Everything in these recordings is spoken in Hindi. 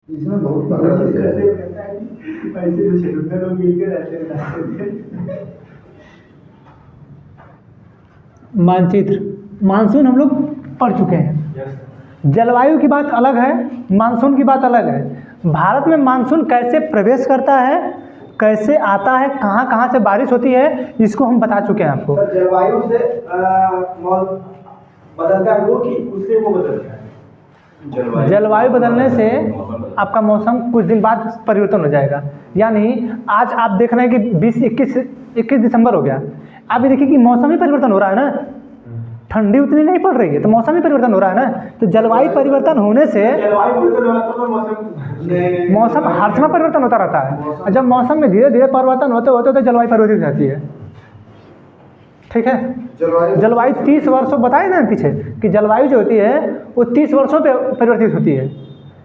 इसमें बहुत तगड़ा दिख रहा है। ऐसे तो छेड़ते लोग मिलकर रहते हैं। मानचित्र, मानसून हम लोग पढ़ चुके हैं। जलवायु की बात अलग है, मानसून की बात अलग है। भारत में मानसून कैसे प्रवेश करता है, कैसे आता है, कहाँ कहाँ से बारिश होती है, इसको हम बता चुके हैं आपको। सर जलवायु से बदलता है वो कि उससे वो बदलता है। जलवायु बदलने से आपका मौसम कुछ दिन बाद परिवर्तन हो जाएगा। यानी आज आप देख रहे हैं कि 21 दिसंबर हो गया, आप ये देखिए कि मौसम ही परिवर्तन हो रहा है ना, ठंडी उतनी नहीं पड़ रही है तो मौसम ही परिवर्तन हो रहा है ना। तो जलवायु परिवर्तन होने से मौसम हर समय परिवर्तन होता रहता है, और जब मौसम में धीरे धीरे परिवर्तन होते होते तो जलवायु परिवर्तित हो जाती है। ठीक है, जलवायु 30 वर्षों बताए ना पीछे कि जलवायु जो होती है वो 30 वर्षों पे परिवर्तित होती है।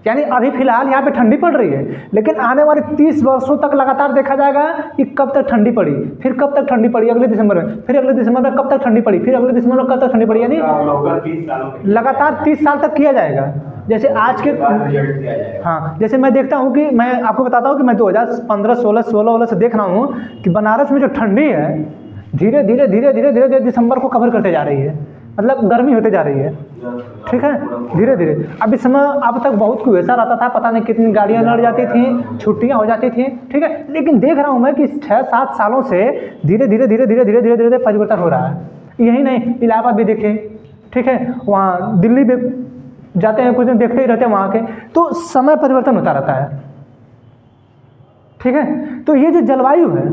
यानी अभी फिलहाल यहाँ पे ठंडी पड़ रही है, लेकिन आने वाले 30 वर्षों तक लगातार देखा जाएगा कि कब तक ठंडी पड़ी, फिर कब तक ठंडी पड़ी, अगले दिसंबर में, फिर अगले दिसंबर में कब तक ठंडी पड़ी, फिर अगले दिसंबर में कब तक ठंडी पड़ी। यानी लगातार 30 साल तक किया जाएगा। जैसे आज के हाँ, जैसे मैं देखता हूँ कि मैं आपको बताता हूँ कि मैं 2015, 16 से देख रहा हूँ कि बनारस में जो ठंडी है धीरे धीरे धीरे धीरे धीरे धीरे दिसंबर को कवर करते जा रही है, मतलब गर्मी होते जा रही है। ठीक है, धीरे धीरे। अब इस समय अब तक बहुत कुहेसा रहता था, पता नहीं कितनी गाड़ियाँ लड़ जाती थी, छुट्टियाँ हो जाती थी। ठीक है, लेकिन देख रहा हूँ मैं कि 6-7 सालों से धीरे धीरे धीरे धीरे धीरे धीरे धीरे परिवर्तन हो रहा है। यही नहीं, इलाहाबाद भी देखे, ठीक है, वहाँ दिल्ली भी जाते हैं, कुछ दिन देखते ही रहते हैं वहाँ के, तो समय परिवर्तन होता रहता है। ठीक है, तो ये जो जलवायु है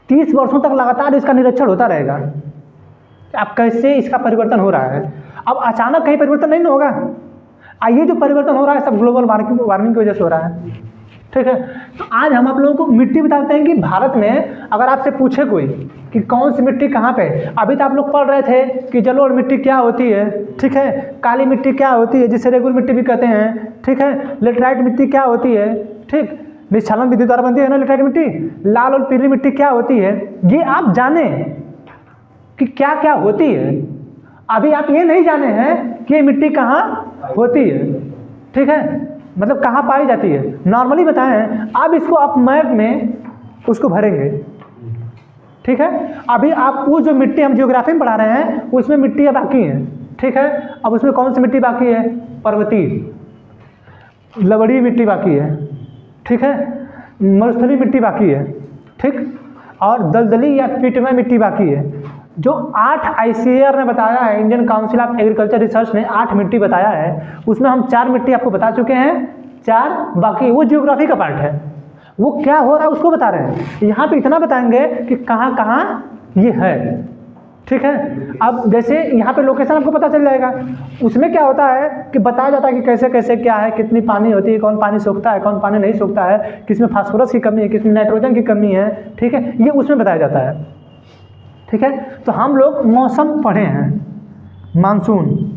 30 वर्षों तक लगातार इसका निरीक्षण होता रहेगा, अब कैसे इसका परिवर्तन हो रहा है। अब अचानक कहीं परिवर्तन नहीं होगा, ये जो परिवर्तन हो रहा है सब ग्लोबल वार्मिंग की वजह से हो रहा है। ठीक है, तो आज हम आप लोगों को मिट्टी बताते हैं कि भारत में अगर आपसे पूछे कोई कि कौन सी मिट्टी कहाँ पे, अभी तो आप लोग पढ़ रहे थे कि जलोढ़ मिट्टी क्या होती है, ठीक है, काली मिट्टी क्या होती है जिसे रेगुलर मिट्टी भी कहते हैं, ठीक है, लेटराइट मिट्टी क्या होती है, ठीक, निष्कालन विधि द्वारा बनती है ना लेटराइट मिट्टी, लाल और पीली मिट्टी क्या होती है, ये आप जाने कि क्या क्या होती है। अभी आप ये नहीं जाने हैं कि ये मिट्टी कहाँ होती है, ठीक है, मतलब कहाँ पाई जाती है, नॉर्मली बताएं। अब इसको आप मैप में उसको भरेंगे, ठीक है। अभी आप वो जो मिट्टी हम ज्योग्राफी में पढ़ा रहे हैं उसमें मिट्टियाँ बाकी हैं, ठीक है। अब उसमें कौन सी मिट्टी बाकी है, पर्वतीय लवणीय मिट्टी बाकी है, ठीक है, मरुस्थलीय मिट्टी बाकी है, ठीक, और दलदली या पिटमय मिट्टी बाकी है। जो 8 ICAR ने बताया है, Indian council of agriculture research ने 8 मिट्टी बताया है, उसमें हम 4 मिट्टी आपको बता चुके हैं, 4 बाकी वो ज्योग्राफी का पार्ट है, वो क्या हो रहा है उसको बता रहे हैं। यहाँ पे इतना बताएंगे कि कहाँ कहाँ ये है, ठीक है। अब जैसे यहाँ पे लोकेशन आपको पता चल जाएगा, उसमें क्या होता है कि बताया जाता है कि कैसे कैसे क्या है, कितनी पानी होती है, कौन पानी सोखता है, कौन पानी नहीं सोखता है, किसमें फास्फोरस की कमी है, किसमें नाइट्रोजन की कमी है, ठीक है, ये उसमें बताया जाता है, ठीक है। तो हम लोग मौसम पढ़े हैं, मानसून,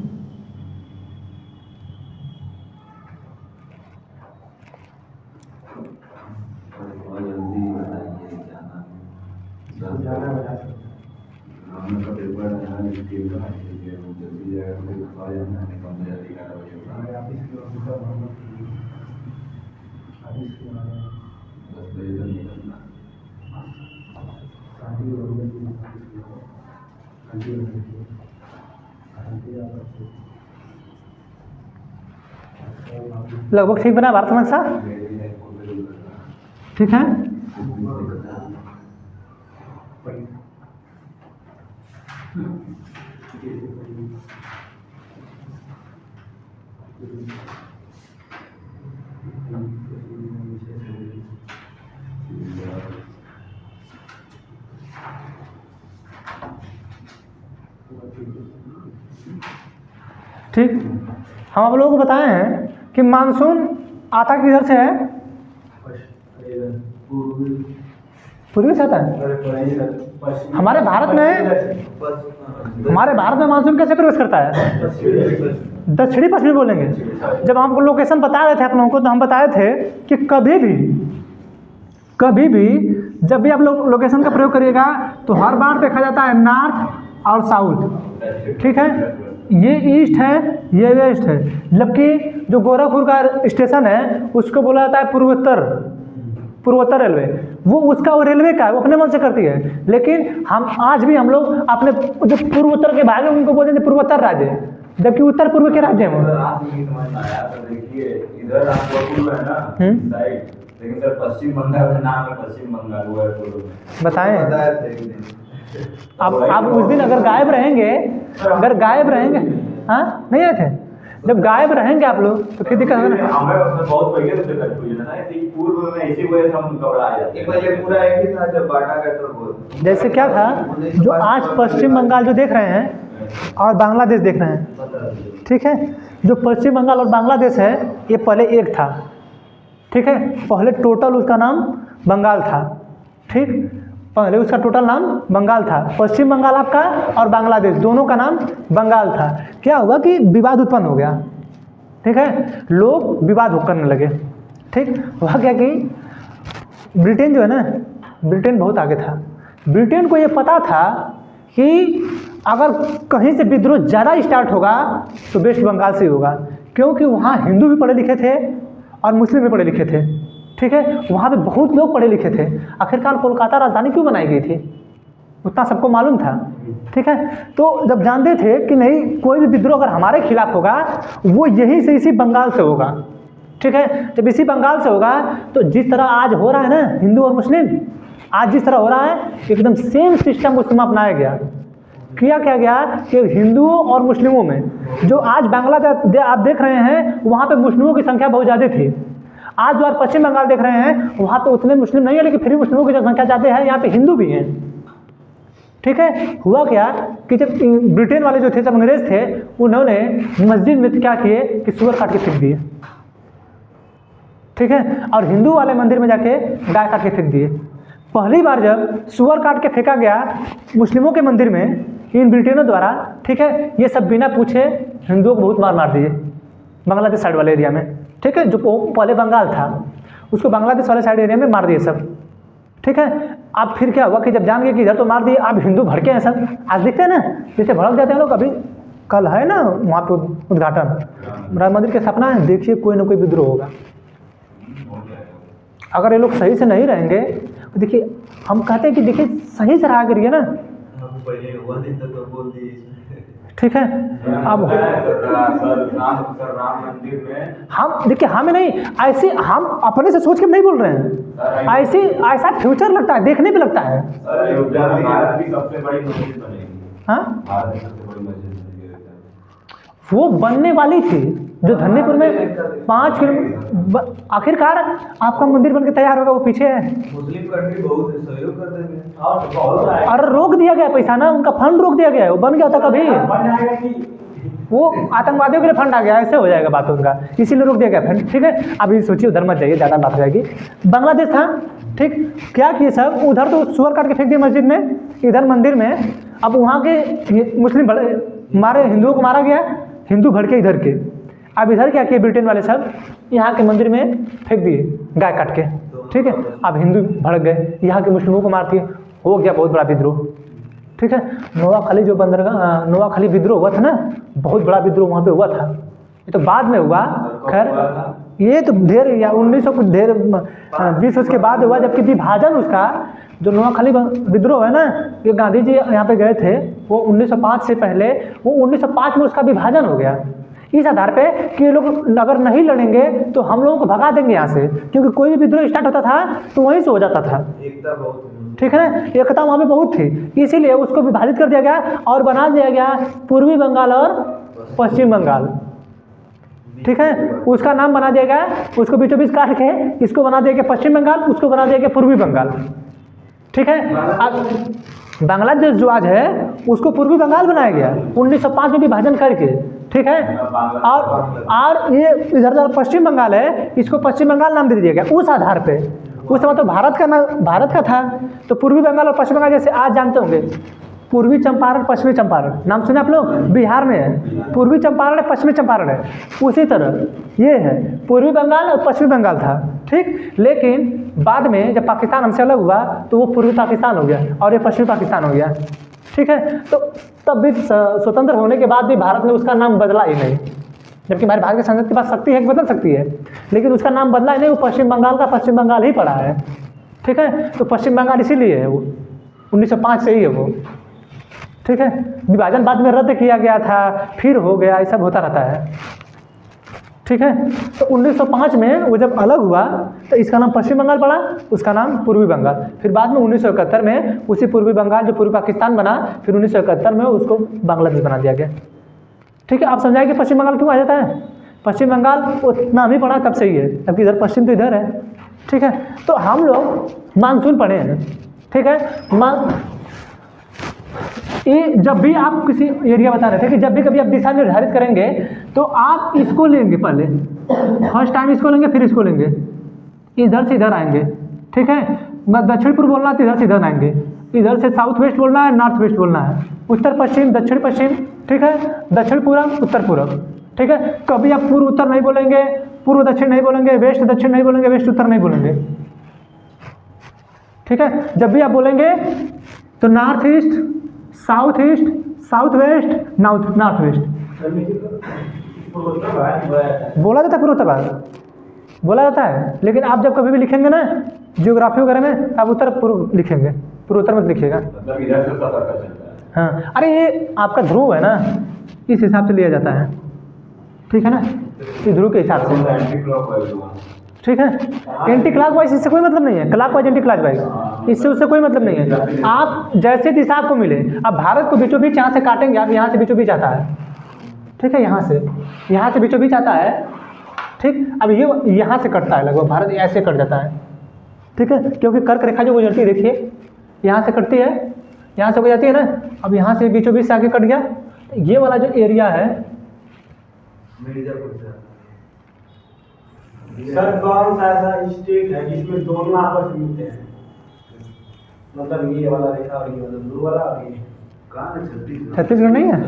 लगभग ठीक बना भारत में सा, ठीक है। ठीक, हम आप लोगों को बताए हैं कि मानसून आता किधर से है, पूर्वी से आता है। हमारे भारत में मानसून कैसे प्रवेश करता है, दक्षिणी पश्चिमी बोलेंगे। जब हमको लोकेशन बता रहे थे आप लोगों को, तो हम बताए थे कि कभी भी जब भी आप लोग लोकेशन का प्रयोग करिएगा तो हर बार देखा जाता है नॉर्थ और साउथ, ठीक है। ये ईस्ट है, ये वेस्ट है, जबकि जो गोरखपुर का स्टेशन है उसको बोला जाता है पूर्वोत्तर रेलवे। वो उसका वो रेलवे का है, वो अपने मन से करती है। लेकिन हम आज भी हम लोग अपने जो पूर्वोत्तर के भाग हैं उनको बोलते हैं पूर्वोत्तर राज्य, जबकि उत्तर पूर्व के राज्य हैं वो। देखिए इधर आप गोरखपुर है ना साइड, लेकिन सर पश्चिम बंगाल का नाम है पश्चिम बंगाल, वो है पूर्व में। बताएं अब उस दिन अगर गायब रहेंगे, हाँ नहीं आए थे, जब गायब रहेंगे आप लोग तो फिर दिक्कत है ना। हमें उसमें बहुत पहले से कंफ्यूजन है कि पूर्व में इसी वजह से हम घबरा जाते हैं। ये पूरा एक ही था जब बाटा का तो जैसे क्या था, जो आज पश्चिम बंगाल जो देख रहे हैं और बांग्लादेश देख रहे हैं, ठीक है, जो पश्चिम बंगाल और बांग्लादेश है ये पहले एक था, ठीक है, पहले टोटल उसका नाम बंगाल था, ठीक, पहले उसका टोटल नाम बंगाल था। पश्चिम बंगाल आपका और बांग्लादेश दोनों का नाम बंगाल था। क्या हुआ कि विवाद उत्पन्न हो गया, ठीक है, लोग विवाद करने लगे, ठीक। हुआ क्या कि ब्रिटेन जो है ना, ब्रिटेन बहुत आगे था। ब्रिटेन को ये पता था कि अगर कहीं से विद्रोह ज़्यादा स्टार्ट होगा तो वेस्ट बंगाल से होगा, क्योंकि वहाँ हिंदू भी पढ़े लिखे थे और मुस्लिम भी पढ़े लिखे थे, ठीक है, वहाँ पे बहुत लोग पढ़े लिखे थे। आखिरकार कोलकाता राजधानी क्यों बनाई गई थी, उतना सबको मालूम था, ठीक है। तो जब जानते थे कि नहीं कोई भी विद्रोह अगर हमारे खिलाफ होगा वो यहीं से इसी बंगाल से होगा, ठीक है, जब इसी बंगाल से होगा तो जिस तरह आज हो रहा है ना हिंदू और मुस्लिम, आज जिस तरह हो रहा है एकदम सेम सिस्टम उसमें अपनाया गया। किया क्या गया कि हिंदुओं और मुस्लिमों में, जो आज बांग्लादेश आप देख रहे हैं वहाँ पे मुस्लिमों की संख्या बहुत ज़्यादा थी। आज जो आप पश्चिम बंगाल देख रहे हैं वहाँ पे उतने मुस्लिम नहीं है, लेकिन फिर भी मुस्लिमों की जनसंख्या ज़्यादा है, यहाँ पे हिंदू भी हैं, ठीक है। हुआ क्या कि जब ब्रिटेन वाले जो थे, जब अंग्रेज थे, उन्होंने मस्जिद में क्या किए कि सूअर काट के फेंक दिए, ठीक है, और हिंदू वाले मंदिर में जाके गाय काट के फेंक दिए। पहली बार जब सूअर काट के फेंका गया मुस्लिमों के मंदिर में इन ब्रिटेनों द्वारा, ठीक है, ये सब बिना पूछे हिंदुओं को बहुत मार दिए बांग्लादेश साइड वाले एरिया में, ठीक है, जो पहले बंगाल था उसको बांग्लादेश वाले साइड एरिया में मार दिए सब, ठीक है। अब फिर क्या हुआ कि जब जान गए कि इधर तो मार दिए, अब हिंदू भड़के हैं सब, आज दिखते हैं ना जैसे भड़क जाते हैं लोग। अभी कल है ना वहाँ पे उद्घाटन राम मंदिर के सपना है, देखिए कोई ना कोई विद्रोह होगा। अगर ये लोग सही से नहीं रहेंगे तो देखिए, हम कहते हैं कि देखिए सही से रहा करिए ना, ठीक है। अब राम मंदिर में हम देखिए, हमें नहीं ऐसे, हम अपने से सोच के नहीं बोल रहे हैं, ऐसे ऐसा फ्यूचर लगता है, देखने पे लगता है। भारत की सबसे बड़ी मस्जिद बनेगी, हाँ भारत की सबसे बड़ी मस्जिद बनेगी, वो बनने वाली थी जो धन्नीपुर में 5 किलोमीटर, आखिरकार आपका मंदिर बनके तैयार होगा, वो पीछे है। मुस्लिम कंट्री बहुत सहयोग कर देंगे और रोक दिया गया पैसा ना, उनका फंड रोक दिया गया है, वो बन गया था कभी, वो आतंकवादियों के लिए फंड आ गया, ऐसे हो जाएगा बात उनका, इसीलिए रोक दिया गया फंड, ठीक है। अभी सोचिए उधर मत जाइए, ज़्यादा बात हो जाएगी। बांग्लादेश था, ठीक, क्या किए सब, उधर तो सूअर काट के फेंक दिए मस्जिद में, इधर मंदिर में। अब वहाँ के मुस्लिम मारे, हिंदुओं को मारा गया, हिंदू भड़के इधर के। अब इधर क्या किए ब्रिटेन वाले सब, यहाँ के मंदिर में फेंक दिए गाय काट के, ठीक है। अब हिंदू भड़क गए, यहाँ के मुस्लिमों को मार दिए, हो गया बहुत बड़ा विद्रोह, ठीक है। नोआखाली जो बंदरगाह, नोआखाली विद्रोह हुआ था ना, बहुत बड़ा विद्रोह वहाँ पे हुआ था, ये तो बाद में हुआ, खैर ये तो ढेर या 1900 कुछ ढेर 20 उसके बाद हुआ, जबकि विभाजन उसका जो नोआखाली विद्रोह है ना, ये गांधी जी यहाँ पे गए थे, वो 1905 से पहले, वो 1905 में उसका विभाजन हो गया, इस आधार पे कि ये लोग अगर नहीं लड़ेंगे तो हम लोगों को भगा देंगे यहाँ से, क्योंकि कोई भी विद्रोह स्टार्ट होता था तो वहीं से हो जाता था, एकता बहुत, ठीक है ना, एकता वहाँ पे बहुत थी, इसीलिए उसको विभाजित कर दिया गया और बना दिया गया पूर्वी बंगाल और पश्चिम बंगाल, ठीक है। उसका नाम बना दिया गया, उसको बीचों बीच काट के इसको बना दिया गया पश्चिम बंगाल, उसको बना दिया गया पूर्वी बंगाल, ठीक है। अब बांग्लादेश जो आज है उसको पूर्वी बंगाल बनाया गया 1905 में विभाजन करके, ठीक है। और ये इधर पश्चिम बंगाल है, इसको पश्चिम बंगाल नाम दे दिया गया उस आधार पे। उस समय तो भारत का था, तो पूर्वी बंगाल और पश्चिम बंगाल, जैसे आज जानते होंगे पूर्वी चंपारण पश्चिमी चंपारण, नाम सुने आप लोग, बिहार में है, पूर्वी चंपारण है, पश्चिमी चंपारण है, उसी तरह ये है, पूर्वी बंगाल और पश्चिमी बंगाल था, ठीक। लेकिन बाद में जब पाकिस्तान हमसे अलग हुआ तो वो पूर्वी पाकिस्तान हो गया और ये पश्चिमी पाकिस्तान हो गया, ठीक है। तो तब भी स्वतंत्र होने के बाद भी भारत ने उसका नाम बदला ही नहीं, जबकि हमारे भारत की संसद के पास शक्ति है कि बदल सकती है, लेकिन उसका नाम बदला ही नहीं। वो पश्चिम बंगाल का पश्चिम बंगाल ही पड़ा है, ठीक है। तो पश्चिम बंगाल इसीलिए है, वो 1905 से ही है वो, ठीक है। विभाजन बाद में रद्द किया गया था, फिर हो गया, ये सब होता रहता है, ठीक है। तो 1905 में वो जब अलग हुआ तो इसका नाम पश्चिम बंगाल पड़ा, उसका नाम पूर्वी बंगाल। फिर बाद में 1971 में उसी पूर्वी बंगाल जो पूर्वी पाकिस्तान बना, फिर 1971 में उसको बांग्लादेश बना दिया गया, ठीक है। आप समझाए कि पश्चिम बंगाल क्यों आ जाता है? पश्चिम बंगाल उतना भी पड़ा तब से ही है, जबकि इधर पश्चिम तो इधर है, ठीक है। तो हम लोग मानसून पढ़े हैं, ठीक है। ये जब भी आप किसी एरिया बता रहे थे कि जब भी कभी आप दिशा निर्धारित करेंगे तो आप इसको लेंगे, पहले फर्स्ट टाइम इसको लेंगे, फिर इसको लेंगे, इधर से इधर आएंगे, ठीक है। दक्षिण पूर्व बोलना है तो इधर से इधर आएंगे, इधर से साउथ वेस्ट बोलना है, नॉर्थ वेस्ट बोलना है, उत्तर पश्चिम, दक्षिण पश्चिम, ठीक है, दक्षिण पूर्व, उत्तर पूर्व, ठीक है। कभी आप पूर्व उत्तर नहीं बोलेंगे, पूर्व दक्षिण नहीं बोलेंगे, वेस्ट दक्षिण नहीं बोलेंगे, वेस्ट उत्तर नहीं बोलेंगे, ठीक है। जब भी आप बोलेंगे तो north east, south east, south west, north west बोला जाता है, पूर्वोत्तर भारत बोला जाता है। लेकिन आप जब कभी भी लिखेंगे ना जियोग्राफी वगैरह में, आप उत्तर पूर्व लिखेंगे, पूर्वोत्तर मत लिखिएगा, मतलब इधर से सफर कर सकता है। हाँ। अरे ये आपका ध्रुव है ना, इस हिसाब से लिया जाता है, ठीक है ना, इस ध्रुव के हिसाब से, एंटी क्लॉकवाइज हुआ, ठीक है। एंटी क्लॉकवाइज इससे कोई मतलब नहीं है, क्लॉकवाइज एंटी क्लॉकवाइज इससे उससे कोई मतलब नहीं है। आप जैसे दिशा आपको मिले, अब भारत को बीचों बीच यहाँ से काटेंगे आप, यहाँ से बीचों बीच आता है, ठीक है, यहाँ से बीचों बीच आता है, ठीक। अब ये यहाँ से कटता है, लगभग भारत ऐसे कट जाता है, ठीक है, क्योंकि कर्क रेखा जो गुजरती है, देखिए यहाँ से कटती है, यहाँ से हो जाती है ना, अब यहाँ से बीचों बीच से आगे कट गया। ये वाला जो एरिया है, सर कौन सा ऐसा स्टेट है जिसमें दोनों आपस में मिलते हैं, मतलब ये वाला रेखा और ये वाला ब्लू वाला, और ये कहाँ है? छत्तीसगढ़ नहीं है?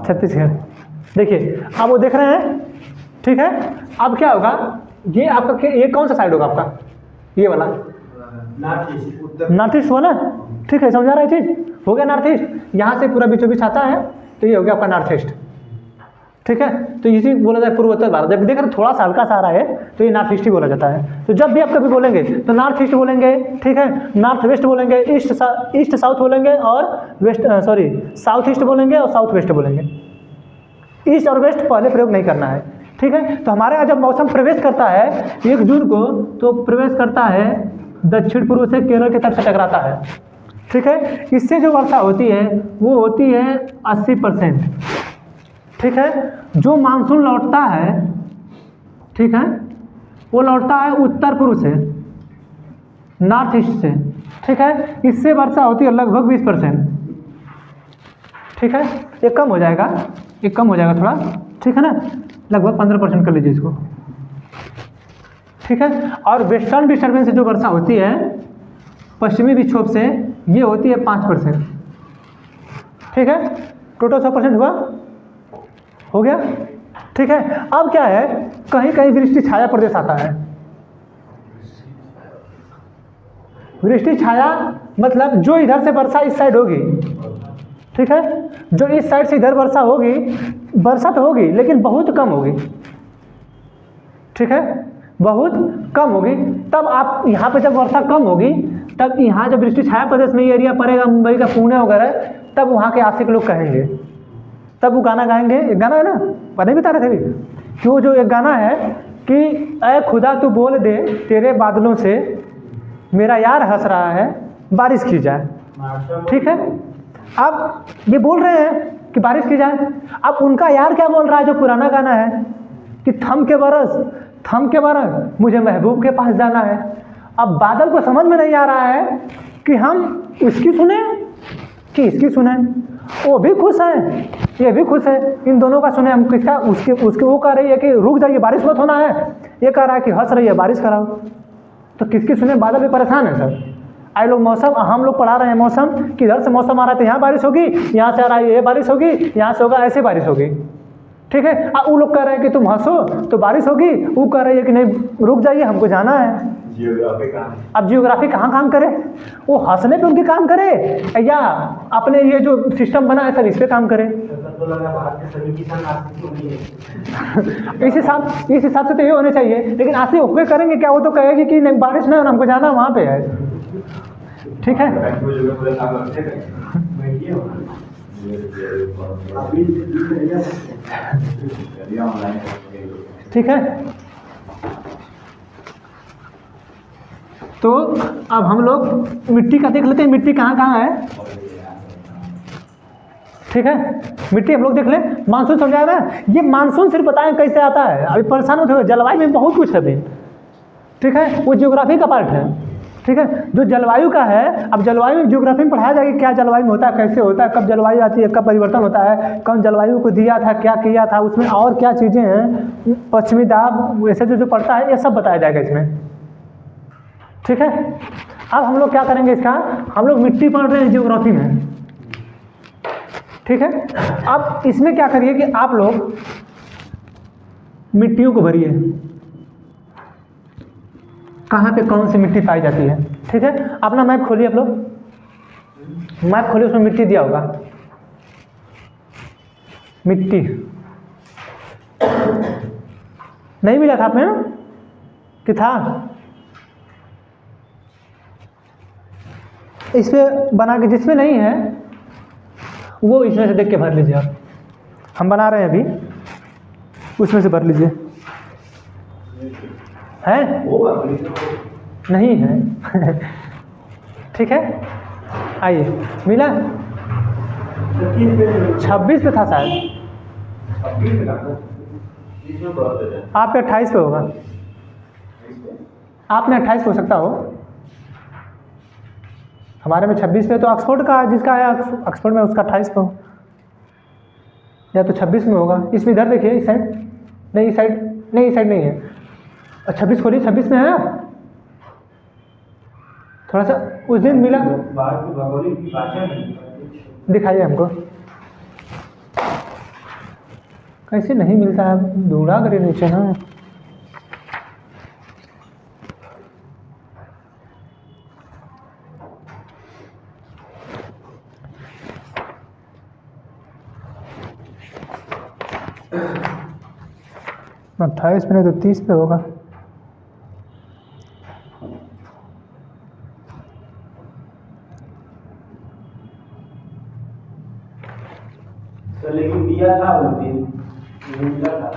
छत्तीसगढ़, देखिए आप वो देख रहे हैं, ठीक है। अब क्या होगा, ये आपका ये कौन सा साइड होगा आपका, ये वाला नॉर्थ ईस्ट वाला, ठीक है, समझा रहा है चीज़, हो गया नॉर्थ ईस्ट, यहाँ से पूरा बीचों बीच आता है, तो ये हो गया आपका नॉर्थ ईस्ट, ठीक है। तो इसी बोला जाए पूर्वोत्तर भारत, जब देख रहे थोड़ा सा हल्का सा आ रहा है तो ये नॉर्थ ईस्ट ही बोला जाता है। तो जब भी आप कभी बोलेंगे तो नॉर्थ ईस्ट बोलेंगे, ठीक है, नॉर्थ वेस्ट बोलेंगे, ईस्ट साउथ बोलेंगे, और वेस्ट साउथ ईस्ट बोलेंगे और साउथ वेस्ट बोलेंगे। ईस्ट और वेस्ट पहले प्रयोग नहीं करना है, ठीक है। तो हमारे यहाँ जब मौसम प्रवेश करता है 1 जून को, तो प्रवेश करता है दक्षिण पूर्व से केरल की तरफ से टकराता है, ठीक है। इससे जो वर्षा होती है वो होती है 80%, ठीक है। जो मानसून लौटता है, ठीक है, वो लौटता है उत्तर पूर्व से, नॉर्थ ईस्ट से, ठीक है। इससे वर्षा होती है लगभग 20%, ठीक है। ये कम हो जाएगा, ये कम हो जाएगा थोड़ा, ठीक है ना, लगभग 15% कर लीजिए इसको, ठीक है। और वेस्टर्न डिस्टर्बेंस से जो वर्षा होती है पश्चिमी विक्षोभ से, ये होती है 5%, ठीक है। टोटल 100% हुआ, हो गया, ठीक है। अब क्या है, कहीं कहीं वृष्टि छाया प्रदेश आता है। वृष्टि छाया मतलब जो इधर से वर्षा इस साइड होगी, ठीक है, जो इस साइड से इधर वर्षा होगी, वर्षा तो होगी लेकिन बहुत कम होगी, ठीक है, बहुत कम होगी। तब आप यहाँ पे जब वर्षा कम होगी, तब यहाँ जब वृष्टि छाया प्रदेश में एरिया पड़ेगा, मुंबई का पुणे वगैरह, तब वहाँ के आशिक लोग कहेंगे, तब वो गाना गाएंगे, एक गाना है ना, पता भी बता रहे थे भी, कि वो जो एक गाना है कि ऐ खुदा तू बोल दे तेरे बादलों से मेरा यार हंस रहा है, बारिश की जाए, ठीक है। अब ये बोल रहे हैं कि बारिश की जाए, अब उनका यार क्या बोल रहा है, जो पुराना गाना है कि थम के बरस मुझे महबूब के पास जाना है। अब बादल को समझ में नहीं आ रहा है कि हम इसकी सुने कि इसकी सुने, वो भी खुश है, ये भी खुश है, इन दोनों का सुने, हम किसका, उसके वो कह रही है कि रुक जाइए बारिश मत होना है, ये कह रहा है कि हंस रही है बारिश कराओ, तो किसकी सुने, बादल भी परेशान है सर। आए लोग मौसम, हम लोग पढ़ा रहे हैं मौसम, कि इधर से मौसम आ रहा है तो यहाँ बारिश होगी, यहाँ से आ रहा है ये बारिश होगी, यहाँ से होगा ऐसे बारिश होगी, ठीक है। अब वो लोग कह रहे हैं कि तुम हंसो तो बारिश होगी, वो कह रही है कि नहीं रुक जाइए हमको जाना है, जियोग्राफी कहाँ? अब जियोग्राफी कहाँ काम करे? वो हंसने पे उनकी काम करे या अपने ये जो सिस्टम बना है सब इस पे काम करे? तो लगा भारत के सभी किसान नास्तिक होंगे। इस हिसाब से तो ये होने चाहिए, लेकिन आसिफ होके करेंगे क्या? वो तो कहेगी कि नहीं बारिश नहीं होना, हमको जाना वहाँ पे है। ठीक है, पूरे साल अच्छे करेंगे। ऑनलाइन ठीक है। तो अब हम लोग मिट्टी का देख लेते हैं, मिट्टी कहाँ कहाँ है। ठीक है, मिट्टी हम लोग देख लें। मानसून समझाया ना, ये मानसून सिर्फ बताएं कैसे आता है, अभी परेशान होते हुए जलवायु में बहुत कुछ है अभी। ठीक है, वो ज्योग्राफी का पार्ट है। ठीक है, जो जलवायु का है, अब जलवायु में ज्योग्राफी में पढ़ाया जाएगा क्या जलवायु में होता है, कैसे होता है, कब जलवायु आती है, कब परिवर्तन होता है, कौन जलवायु को दिया था, क्या किया था, उसमें और क्या चीज़ें हैं, पश्चिमी दाब, वैसे जो पड़ता है, ये सब बताया जाएगा इसमें। ठीक है, अब हम लोग क्या करेंगे इसका, हम लोग मिट्टी पढ़ रहे हैं ज्योग्राफी में। ठीक है, अब इसमें क्या करिए कि आप लोग मिट्टियों को भरिए, कहाँ पे कौन सी मिट्टी पाई जाती है। ठीक है, अपना मैप खोलिए, आप लोग मैप खोलिए, उसमें मिट्टी दिया होगा, मिट्टी नहीं मिला था आप में ना कि था? इस पे बना के, जिसमें नहीं है वो इसमें से देख के भर लीजिए। आप, हम बना रहे हैं अभी, उसमें से भर लीजिए। है? नहीं है। ठीक है, आइए, मिला 26 पे था शायद, आप पे 28 पे होगा, आप में 28 पे हो सकता हो, हमारे में 26 पे। तो ऑक्सफोर्ड का जिसका है ऑक्सफोर्ड में उसका 28 पे हो, या तो 26 में होगा। इसमें इधर देखिए, इस साइड नहीं, इस साइड नहीं, इस साइड नहीं है। 26 खोलिए, 26 में है। थोड़ा सा उस दिन मिला, दिखाइए हमको, कैसे नहीं मिलता है, ढूंढा करिए नीचे ना। ना 28 पे नहीं तो 30 पे होगा। तो लेकिन दिया था उस दिन, मिला था।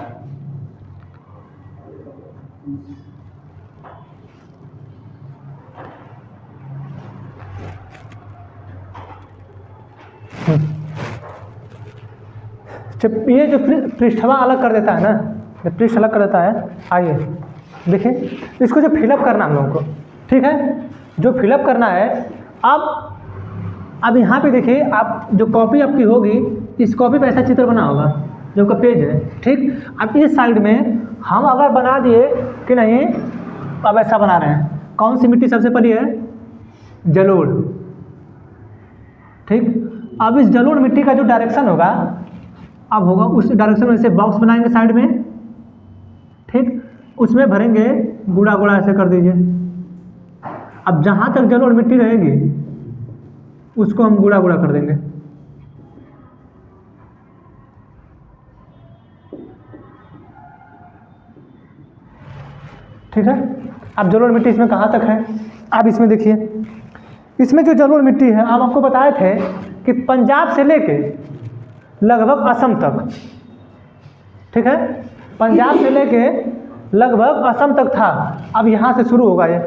जब ये जो पृष्ठवा अलग कर देता है ना, जब पृष्ठ अलग कर देता है, आइए देखिए, इसको जो फिलअप करना हम लोगों को, ठीक है, जो फिलअप करना है। अब यहाँ पे देखिए, आप जो कॉपी आपकी होगी, इस कॉपी पे ऐसा चित्र बना होगा जो का पेज है। ठीक, अब इस साइड में हम अगर बना दिए कि नहीं, अब ऐसा बना रहे हैं, कौन सी मिट्टी सबसे पहली है? जलोढ़। ठीक, अब इस जलोढ़ मिट्टी का जो डायरेक्शन होगा, अब होगा उस डायरेक्शन में से बॉक्स बनाएंगे साइड में। ठीक, उसमें भरेंगे गुड़ा गुड़ा, ऐसे कर दीजिए। अब जहाँ तक जलोढ़ मिट्टी रहेगी उसको हम गुड़ा गुड़ा कर देंगे। ठीक है, अब जलोढ़ मिट्टी इसमें कहाँ तक है? अब इसमें देखिए, इसमें जो जलोढ़ मिट्टी है, आप आपको बताए थे कि पंजाब से लेके लगभग असम तक, ठीक है, पंजाब से लेके लगभग असम तक था। अब यहाँ से शुरू होगा ये,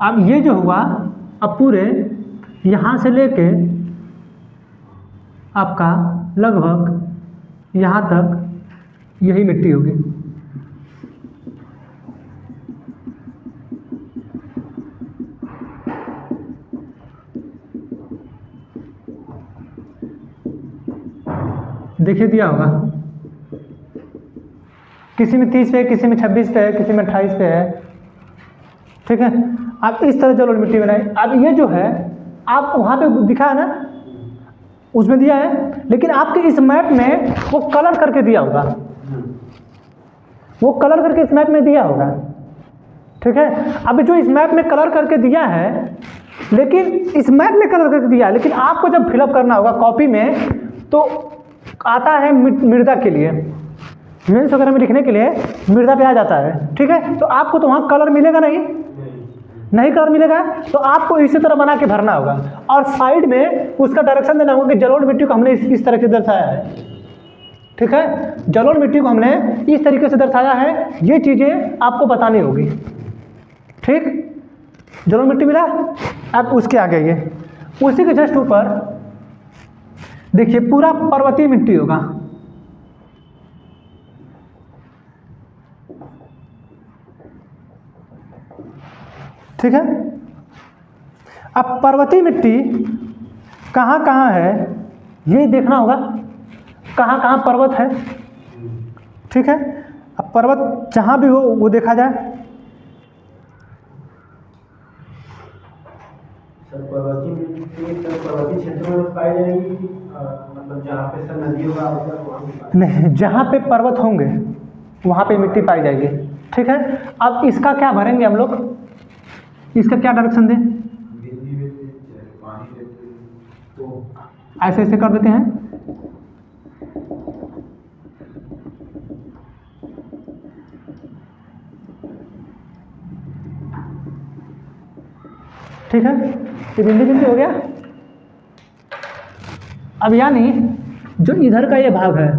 अब ये जो हुआ, अब पूरे यहाँ से लेके आपका लगभग यहाँ तक यही मिट्टी होगी। देखिए दिया होगा, किसी में 30 पे है, किसी में 26 पे है, किसी में 28 पे है। ठीक है, आप इस तरह जलोढ़ मिट्टी बनाए। अब ये जो है आप वहाँ पे दिखा है ना, उसमें दिया है, लेकिन आपके इस मैप में वो कलर करके दिया होगा, वो कलर करके इस मैप में दिया होगा। ठीक है, अब जो इस मैप में कलर करके दिया है, लेकिन इस मैप में कलर करके दिया है, लेकिन आपको जब फिलअप करना होगा कॉपी में तो आता है मृदा के लिए, मेंस वगैरह में लिखने के लिए मृदा पे आ जाता है। ठीक है, तो आपको तो वहाँ कलर मिलेगा नहीं कलर मिलेगा, तो आपको इसी तरह बना के भरना होगा और साइड में उसका डायरेक्शन देना होगा कि जलोढ़ मिट्टी को हमने इस तरह से दर्शाया है। ठीक है, जलोढ़ मिट्टी को हमने इस तरीके से दर्शाया है, ये चीज़ें आपको बतानी होगी। ठीक, जलोढ़ मिट्टी मिला। अब उसके आगे ये उसी के जस्ट ऊपर देखिए पूरा पर्वतीय मिट्टी होगा। ठीक है, अब पर्वतीय मिट्टी कहाँ कहाँ है ये देखना होगा, कहाँ कहाँ पर्वत है। ठीक है, अब पर्वत जहाँ भी हो वो देखा जाए। पर्वतीय क्षेत्रों में पाई जाएगी, मतलब जहाँ पे सर नदी होगा नहीं, जहाँ पे पर्वत होंगे वहाँ पे मिट्टी पाई जाएगी। ठीक है, अब इसका क्या भरेंगे हम लोग, इसका क्या डायरेक्शन दें, तो ऐसे ऐसे कर देते हैं। ठीक है, ये बिंदी बिंदी हो गया। अब यानी जो इधर का ये भाग है,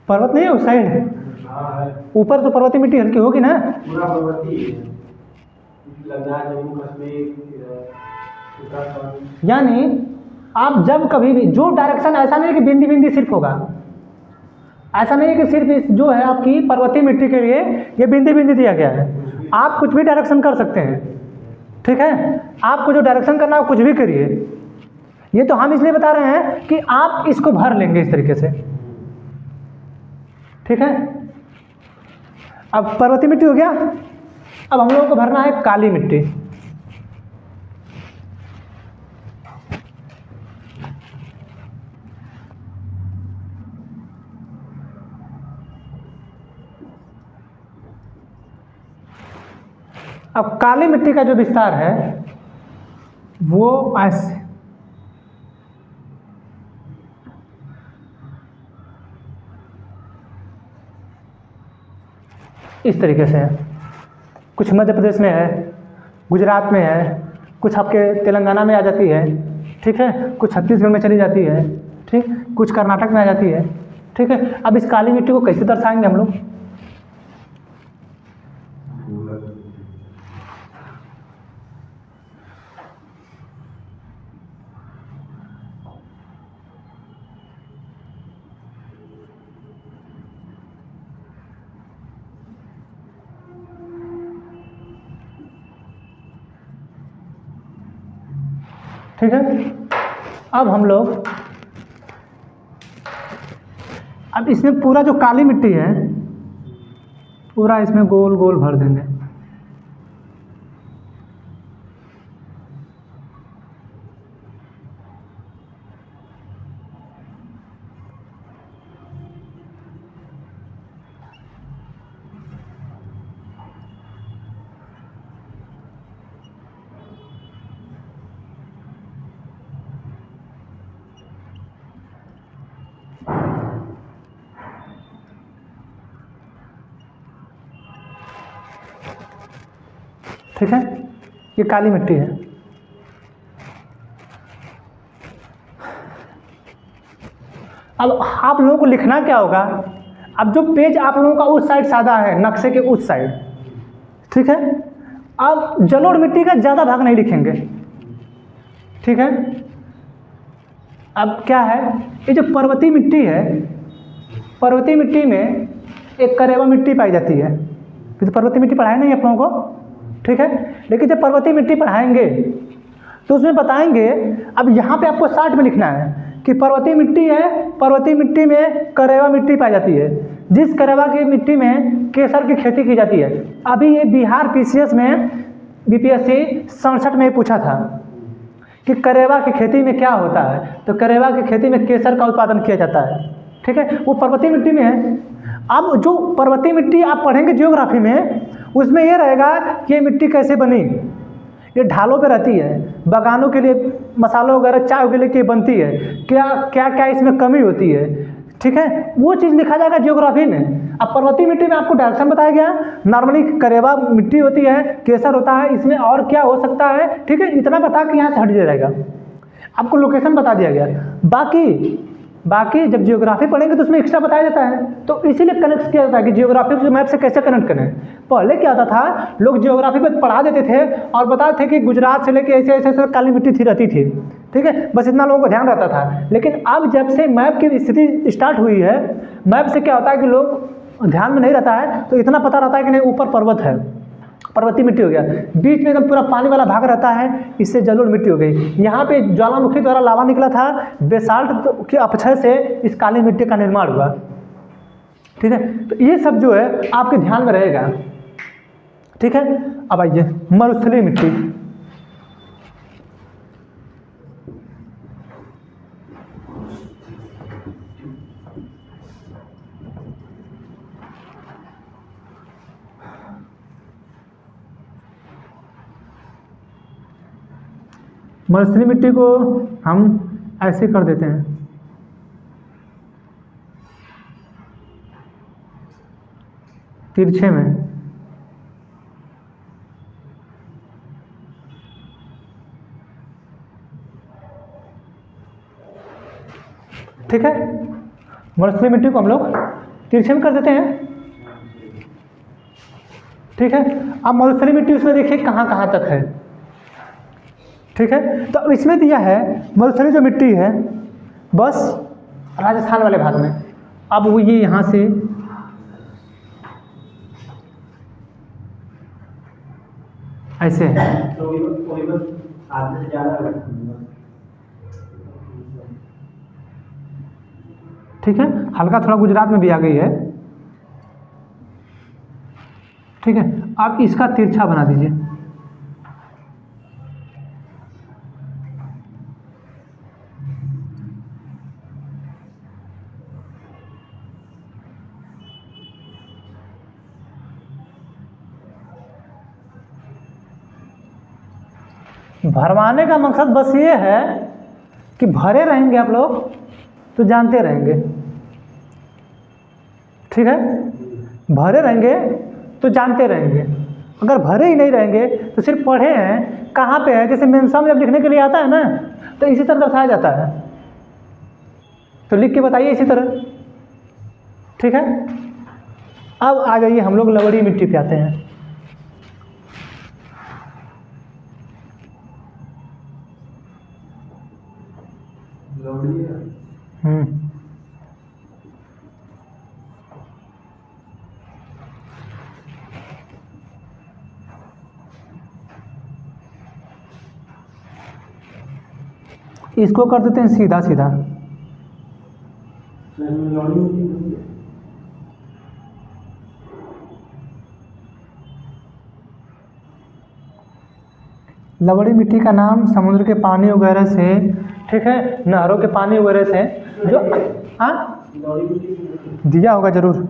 पर्वत नहीं है उस साइड, ऊपर तो पर्वतीय मिट्टी हल्की होगी ना, पूरा पर्वतीय है, लद्दाख, जम्मू कश्मीर, उत्तराखंड। यानी आप जब कभी भी जो डायरेक्शन, ऐसा नहीं कि बिंदी बिंदी सिर्फ होगा, ऐसा नहीं है कि सिर्फ इस जो है आपकी पर्वतीय मिट्टी के लिए ये बिंदी बिंदी दिया गया है, आप कुछ भी डायरेक्शन कर सकते हैं। ठीक है, आपको जो डायरेक्शन करना है कुछ भी करिए, ये तो हम इसलिए बता रहे हैं कि आप इसको भर लेंगे इस तरीके से। ठीक है, अब पर्वतीय मिट्टी हो गया। अब हम लोगों को भरना है काली मिट्टी। अब काली मिट्टी का जो विस्तार है वो ऐसे इस तरीके से है, कुछ मध्य प्रदेश में है, गुजरात में है, कुछ आपके तेलंगाना में आ जाती है। ठीक है, कुछ छत्तीसगढ़ में चली जाती है। ठीक, कुछ कर्नाटक में आ जाती है। ठीक है, अब इस काली मिट्टी को कैसे दर्शाएंगे हम लोग, ठीक है। अब हम लोग अब इसमें पूरा जो काली मिट्टी है पूरा इसमें गोल गोल भर देंगे। ठीक है, ये काली मिट्टी है। अब आप लोगों को लिखना क्या होगा, अब जो पेज आप लोगों का उस साइड सादा है, नक्शे के उस साइड, ठीक है। अब जलोढ़ मिट्टी का ज़्यादा भाग नहीं लिखेंगे, ठीक है। अब क्या है, ये जो पर्वतीय मिट्टी है, पर्वतीय मिट्टी में एक करेवा मिट्टी पाई जाती है। तो पर्वतीय मिट्टी पढ़ाए नहीं आप लोगों को, ठीक है। लेकिन जब पर्वतीय मिट्टी पढ़ाएंगे तो उसमें बताएंगे, अब यहाँ पे आपको 60 में लिखना है कि पर्वतीय मिट्टी है, पर्वतीय मिट्टी में करेवा मिट्टी पाई जाती है, जिस करेवा की मिट्टी में केसर की खेती की जाती है। अभी ये बिहार पीसीएस में बीपीएससी 67 में पूछा था कि करेवा की खेती में क्या होता है, तो करेवा की खेती में केसर का उत्पादन किया जाता है, ठीक है। वो पर्वतीय मिट्टी में है। अब जो पर्वतीय मिट्टी आप पढ़ेंगे ज्योग्राफी में, उसमें ये रहेगा कि ये मिट्टी कैसे बनी, ये ढालों पे रहती है, बगानों के लिए, मसालों वगैरह चाय के लिए बनती है, क्या क्या क्या इसमें कमी होती है, ठीक है। वो चीज़ लिखा जाएगा ज्योग्राफी में। अब पर्वतीय मिट्टी में आपको डायरेक्शन बताया गया, नॉर्मली करेवा मिट्टी होती है, केसर होता है, इसमें और क्या हो सकता है, ठीक है। इतना बता के यहाँ से हट जाएगा, आपको लोकेशन बता दिया गया। बाकी जब जियोग्राफी पढ़ेंगे तो उसमें एक्स्ट्रा बताया जाता है, तो इसीलिए कनेक्ट किया जाता है कि जियोग्राफी को मैप से कैसे कनेक्ट करें। पहले क्या होता था, लोग जियोग्राफी पे पढ़ा देते थे और बताते थे कि गुजरात से लेके ऐसे ऐसे काली मिट्टी रहती थी, ठीक है, बस इतना लोगों को ध्यान रहता था। लेकिन अब जब से मैप की स्थिति स्टार्ट हुई है, मैप से क्या होता है कि लोग ध्यान में नहीं रहता है, तो इतना पता रहता है कि नहीं ऊपर पर्वत है, पर्वतीय मिट्टी हो गया, बीच में एकदम पूरा पानी वाला भाग रहता है, इससे जलोढ़ मिट्टी हो गई। यहाँ पे ज्वालामुखी द्वारा लावा निकला था, बेसाल्ट के अपक्षय से इस काली मिट्टी का निर्माण हुआ, ठीक है। तो ये सब जो है आपके ध्यान में रहेगा, ठीक है। अब आइए मरुस्थलीय मिट्टी। मरुस्थलीय मिट्टी को हम ऐसे कर देते हैं, तिरछे में, ठीक है। मरुस्थलीय मिट्टी को हम लोग तिरछे में कर देते हैं, ठीक है। अब मरुस्थलीय मिट्टी उसमें देखिए कहाँ कहाँ तक है, ठीक है। तो इसमें दिया है मरुस्थलीय जो मिट्टी है बस राजस्थान वाले भाग में। अब वो ये यहाँ से ऐसे है, तो वही बस आधे से ज़्यादा, ठीक है। हल्का थोड़ा गुजरात में भी आ गई है, ठीक है। आप इसका तिरछा बना दीजिए, भरवाने का मकसद बस ये है कि भरे रहेंगे आप लोग तो जानते रहेंगे, ठीक है। भरे रहेंगे तो जानते रहेंगे, अगर भरे ही नहीं रहेंगे तो सिर्फ पढ़े हैं कहाँ पे है, जैसे मेंसा में जब लिखने के लिए आता है ना, तो इसी तरह दर्शाया जाता है, तो लिख के बताइए इसी तरह, ठीक है। अब आ जाइए हम लोग लवड़ी मिट्टी पे आते हैं। इसको कर देते हैं सीधा सीधा, लवड़ी मिट्टी का नाम समुद्र के पानी वगैरह से, ठीक है, नहरों के पानी वगैरह से जो, हाँ दिया होगा जरूर,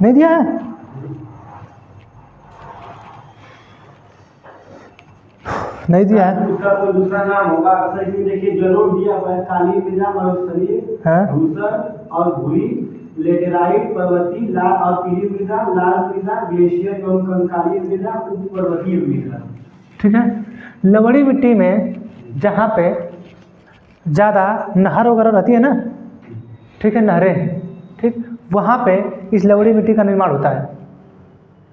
नहीं दिया है, नहीं दिया है। उसका कोई दूसरा नाम होगा, अक्सर इसमें देखिए जलोढ़ दिया हुआ है, काली मृदा, मरुस्थलीय, धूसर और भूरी, लेटेराइट, पर्वतीय, लाल और पीली मृदा, लाल मृदा, ग्लेशियर एवं कंकालीय मृदा, उप पर्वतीय मृदा, ठीक है। लवड़ी मिट्टी में जहाँ पे ज़्यादा नहर वगैरह रहती है ना, ठीक है, नहरें, ठीक, वहाँ पे इस लवड़ी मिट्टी का निर्माण होता है।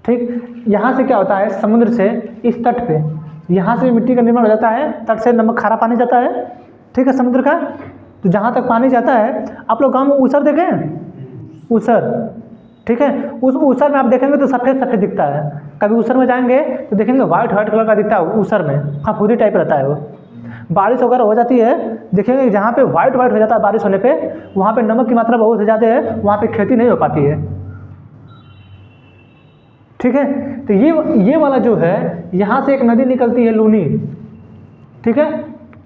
ठीक, यहाँ से क्या होता है, समुद्र से इस तट पे यहाँ से मिट्टी का निर्माण हो जाता है, तट से नमक खारा पानी जाता है, ठीक है, समुद्र का। तो जहाँ तक पानी जाता है, आप लोग गाँव में ऊसर देखें, ऊसर, ठीक है, उस ऊसर में आप देखेंगे तो सफ़ेद सफ़ेद दिखता है। कभी ऊसर में जाएंगे तो देखेंगे वाइट वाइट कलर का दिखता है ऊसर में, फफूंदी टाइप रहता है वो। बारिश वगैरह हो जाती है, देखेंगे जहाँ पे वाइट वाइट हो जाता है बारिश होने पे, वहाँ पे नमक की मात्रा बहुत हो जाती है, वहाँ पे खेती नहीं हो पाती है। ठीक है, तो ये वाला जो है, यहाँ से एक नदी निकलती है लूनी, ठीक है,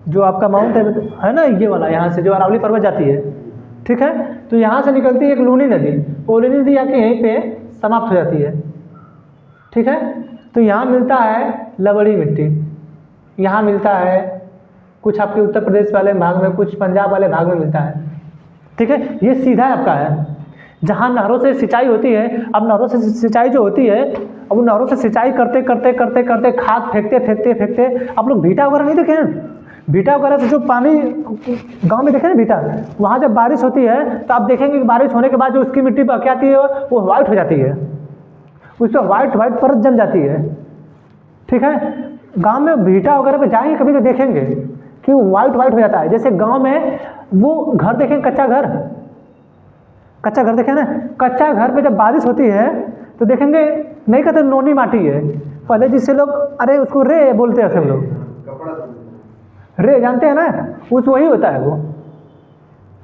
जो आपका माउंट है ना, ये वाला यहाँ से जो अरावली पर्वत जाती है, ठीक है, तो यहाँ से निकलती है एक लूनी नदी, वो लूनी नदी आके यहीं पे समाप्त हो जाती है। ठीक है, तो यहाँ मिलता है लवड़ी मिट्टी, यहाँ मिलता है कुछ आपके उत्तर प्रदेश वाले भाग में, कुछ पंजाब वाले भाग में मिलता है। ठीक है, ये सीधा आपका है जहाँ नहरों से सिंचाई होती है। अब नहरों से सिंचाई जो होती है, अब उन नहरों से सिंचाई करते करते करते करते खाद फेंकते फेंकते फेंकते, आप लोग भीटा वगैरह नहीं देखे हैं? भीटा वगैरह से जो पानी गांव में देखे ना भीटा, वहाँ जब बारिश होती है तो आप देखेंगे कि बारिश होने के बाद जो उसकी मिट्टी बह के आती है वो वाइट हो जाती है, उस पर वाइट वाइट परत जम जाती है। ठीक है, गांव में भीटा वगैरह पे जाएंगे कभी तो देखेंगे कि वो वाइट वाइट हो जाता है। जैसे गांव में वो घर देखें, कच्चा घर देखें ना, कच्चा घर पे जब बारिश होती है तो देखेंगे, नहीं कहते नोनी माटी है, पहले जिससे लोग अरे उसको रे बोलते हैं सब लोग, रे जानते हैं ना, उस वही होता है वो,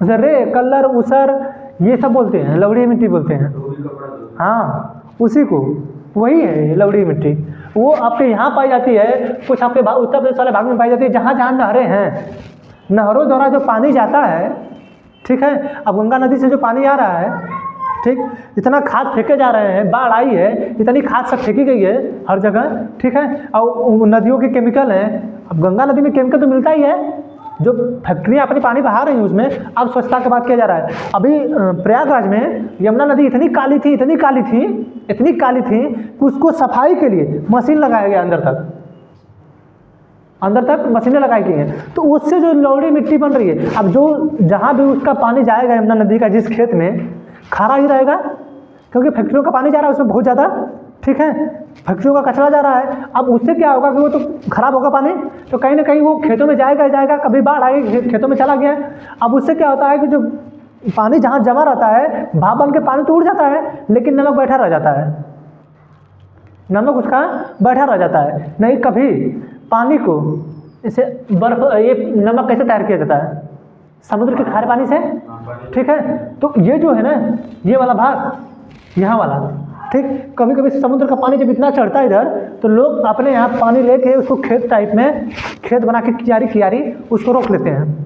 उसे रे, कलर, उसर ये सब बोलते हैं, लवड़ी मिट्टी बोलते हैं। हाँ, उसी को वही है लवड़ी मिट्टी। वो आपके यहाँ पाई जाती है, कुछ आपके उत्तर प्रदेश वाले भाग में पाई जाती है, जहाँ जहाँ नहरें हैं, नहरों द्वारा जो पानी जाता है। ठीक है, अब गंगा नदी से जो पानी आ रहा है, ठीक, इतना खाद फेंके जा रहे हैं, बाढ़ आई है, इतनी खाद सब फेंकी गई है हर जगह। ठीक है, और नदियों के केमिकल हैं, अब गंगा नदी में केमिकल तो मिलता ही है, जो फैक्ट्रियाँ अपनी पानी बहा रही हैं उसमें अब स्वच्छता की बात किया जा रहा है। अभी प्रयागराज में यमुना नदी इतनी काली थी कि उसको सफाई के लिए मशीन लगाया गया, अंदर तक मशीनें लगाई गई हैं, तो उससे जो लवड़ी मिट्टी बन रही है, अब जो जहाँ भी उसका पानी जाएगा यमुना नदी का, जिस खेत में, खारा ही रहेगा, क्योंकि फैक्ट्रियों का पानी जा रहा है उसमें बहुत ज़्यादा। ठीक है, फैक्ट्रियों का कचरा जा रहा है, अब उससे क्या होगा कि वो तो खराब होगा पानी, तो कहीं ना कहीं वो खेतों में जाएगा, कभी बाढ़ आएगी खेतों में चला गया। अब उससे क्या होता है कि जो पानी जहाँ जमा रहता है, भाप बन के पानी तो उड़ जाता है, लेकिन नमक बैठा रह जाता है, नमक उसका बैठा रह जाता है। नहीं, कभी पानी को इसे बर्फ, ये नमक कैसे तैयार किया जाता है? समुद्र के खारे पानी से। ठीक है, तो ये जो है ना, ये वाला भाग, यहाँ वाला, ठीक, कभी कभी समुद्र का पानी जब इतना चढ़ता है इधर, तो लोग अपने यहाँ पानी लेके उसको खेत टाइप में, खेत बना के कियारी उसको रोक लेते हैं।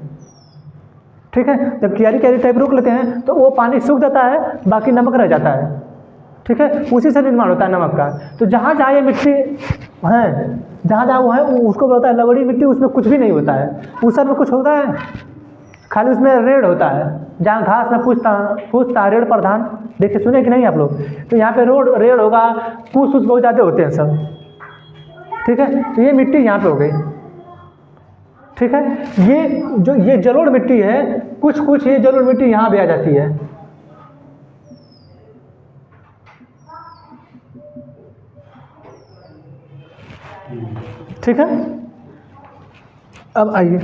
ठीक है, जब कियारी टाइप रोक लेते हैं तो वो पानी सूख जाता है, बाकी नमक रह जाता है। ठीक है, उसी से निर्माण होता है नमक का। तो जहाँ जहाँ ये मिट्टी है, जहाँ जहाँ वो है, उसको बोलता है लवड़ी मिट्टी। उसमें कुछ भी नहीं होता है, ऊसर में कुछ होता है, खाली उसमें रेड़ होता है, जहाँ घास में फूसता रेड़ प्रधान, देखिए सुने कि नहीं आप लोग? तो यहाँ पे रेड़ होगा, फूस बहुत ज़्यादा होते हैं सब। ठीक है, तो ये मिट्टी यहाँ पे हो गई। ठीक है, ये जलोढ़ मिट्टी है, कुछ ये जलोढ़ मिट्टी यहाँ भी आ जाती है। ठीक है, अब आइए,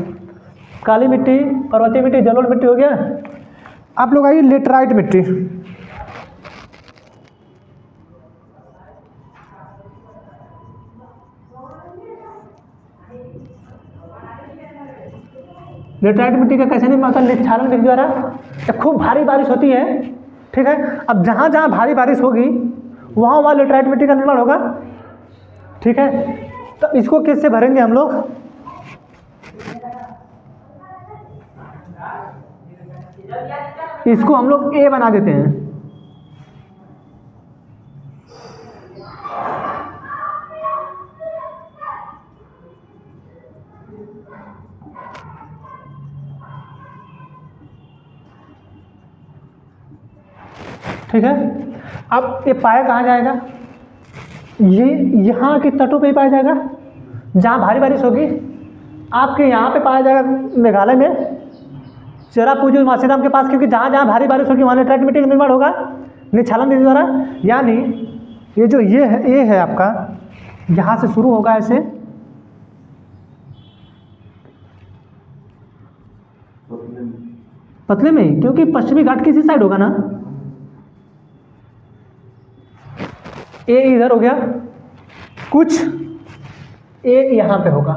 काली मिट्टी, पर्वतीय मिट्टी, जलोढ़ मिट्टी हो गया। आप लोग आइए लेटराइट मिट्टी। लेटराइट मिट्टी का कैसे निर्माण होता है? निक्षालन विधि द्वारा। जब खूब भारी बारिश होती है, ठीक है, अब जहाँ जहाँ भारी बारिश होगी वहाँ लेटराइट मिट्टी का निर्माण होगा। ठीक है, तो इसको किससे भरेंगे हम लोग? इसको हम लोग ए बना देते हैं। ठीक है, अब ये पाया कहाँ जाएगा? ये यहाँ के तटों पे ही पाया जाएगा, जहाँ भारी बारिश होगी। आपके यहाँ पे पाया जाएगा मेघालय में, चेरा पूजो मासीराम के पास, क्योंकि जहाँ जहाँ भारी बारिश होगी वहाँ लेटराइट मिट्टी का निर्माण होगा निक्षालन विधि द्वारा। यानी ये जो ये है आपका, यहाँ से शुरू होगा ऐसे, पतले में ही, क्योंकि पश्चिमी घाट किसी साइड होगा ना। ए इधर हो गया, कुछ ए यहाँ पे होगा,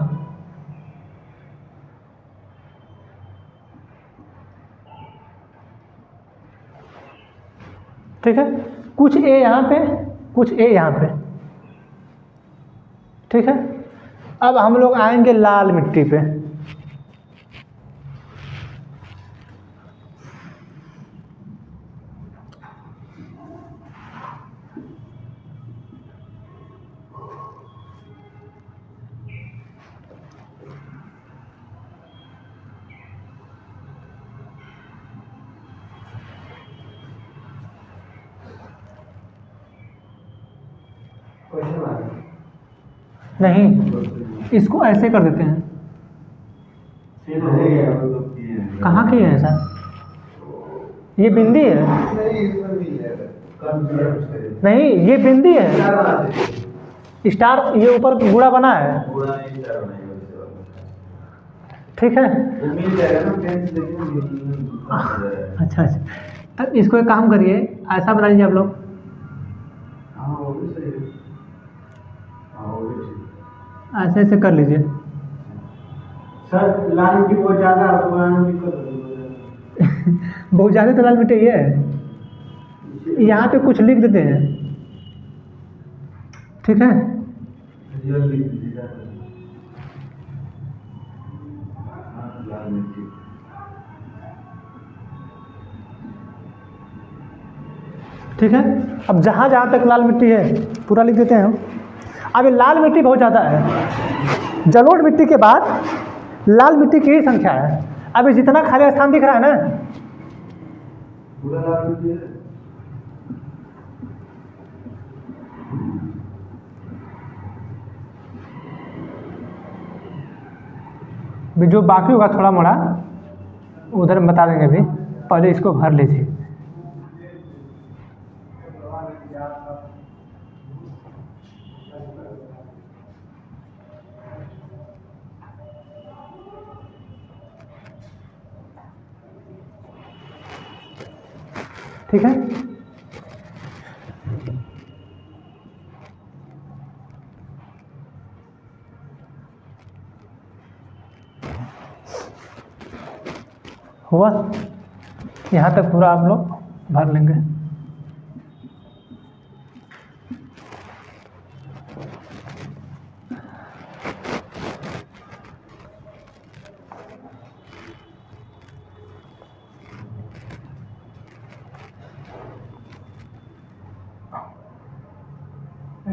ठीक है, कुछ ए यहाँ पे, कुछ ए यहाँ पे, ठीक है। अब हम लोग आएंगे लाल मिट्टी पे। नहीं, इसको ऐसे कर देते हैं। कहाँ की है ऐसा? ये बिंदी है, नहीं ये बिंदी है, स्टार ये ऊपर गुड़ा बना है, ठीक है। अच्छा अच्छा, अब इसको एक काम करिए, ऐसा बना लीजिए आप लोग, ऐसे ऐसे कर लीजिए। सर लाल मिट्टी बहुत ज़्यादा है, उसको बनाने में दिक्कत होगी। बहुत ज़्यादा तो लाल मिट्टी ये है, यहाँ पे कुछ लिख देते हैं, ठीक है। ठीक है, अब जहाँ जहाँ तक लाल मिट्टी है पूरा लिख देते हैं हम। अब ये लाल मिट्टी बहुत ज़्यादा है, जलोढ़ मिट्टी के बाद लाल मिट्टी की ही संख्या है। अब ये जितना खाली स्थान दिख रहा है ना, पूरा लाल मिट्टी है। जो बाकी होगा थोड़ा मोड़ा उधर बता देंगे, अभी पहले इसको भर लीजिए। ठीक है, हुआ, यहाँ तक पूरा आप लोग भर लेंगे।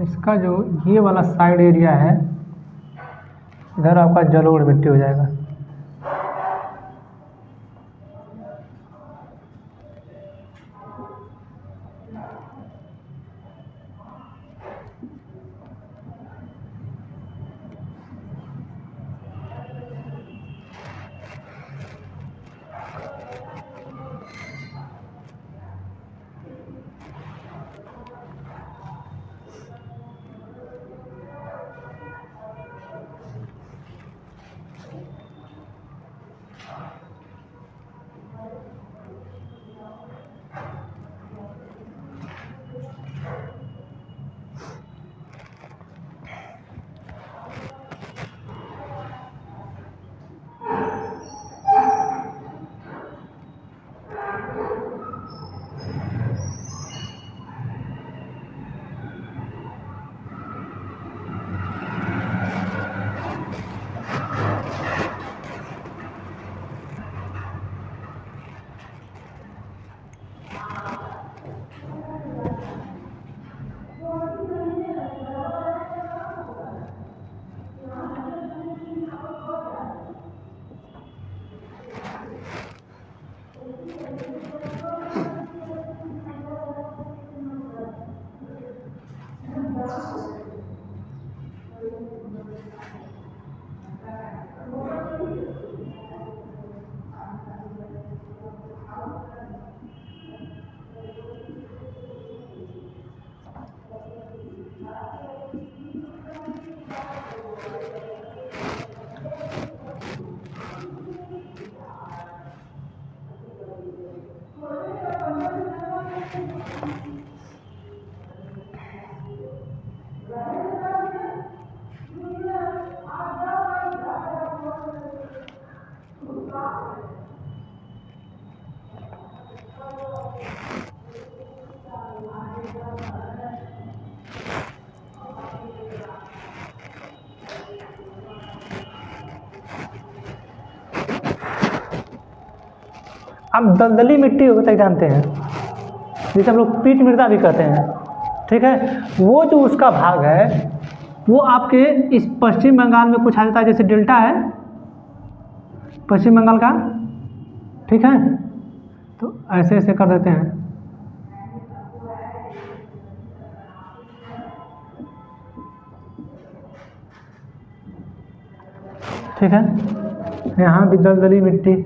इसका जो ये वाला साइड एरिया है, इधर आपका जलोढ़ मिट्टी हो जाएगा। अब दलदली मिट्टी होता है जानते हैं, जिसे हम लोग पीट मृदा भी कहते हैं, ठीक है। वो जो उसका भाग है वो आपके इस पश्चिम बंगाल में कुछ आ जाता है, जैसे डेल्टा है पश्चिम बंगाल का, ठीक है। तो ऐसे ऐसे कर देते हैं, ठीक है। यहाँ भी दलदली मिट्टी,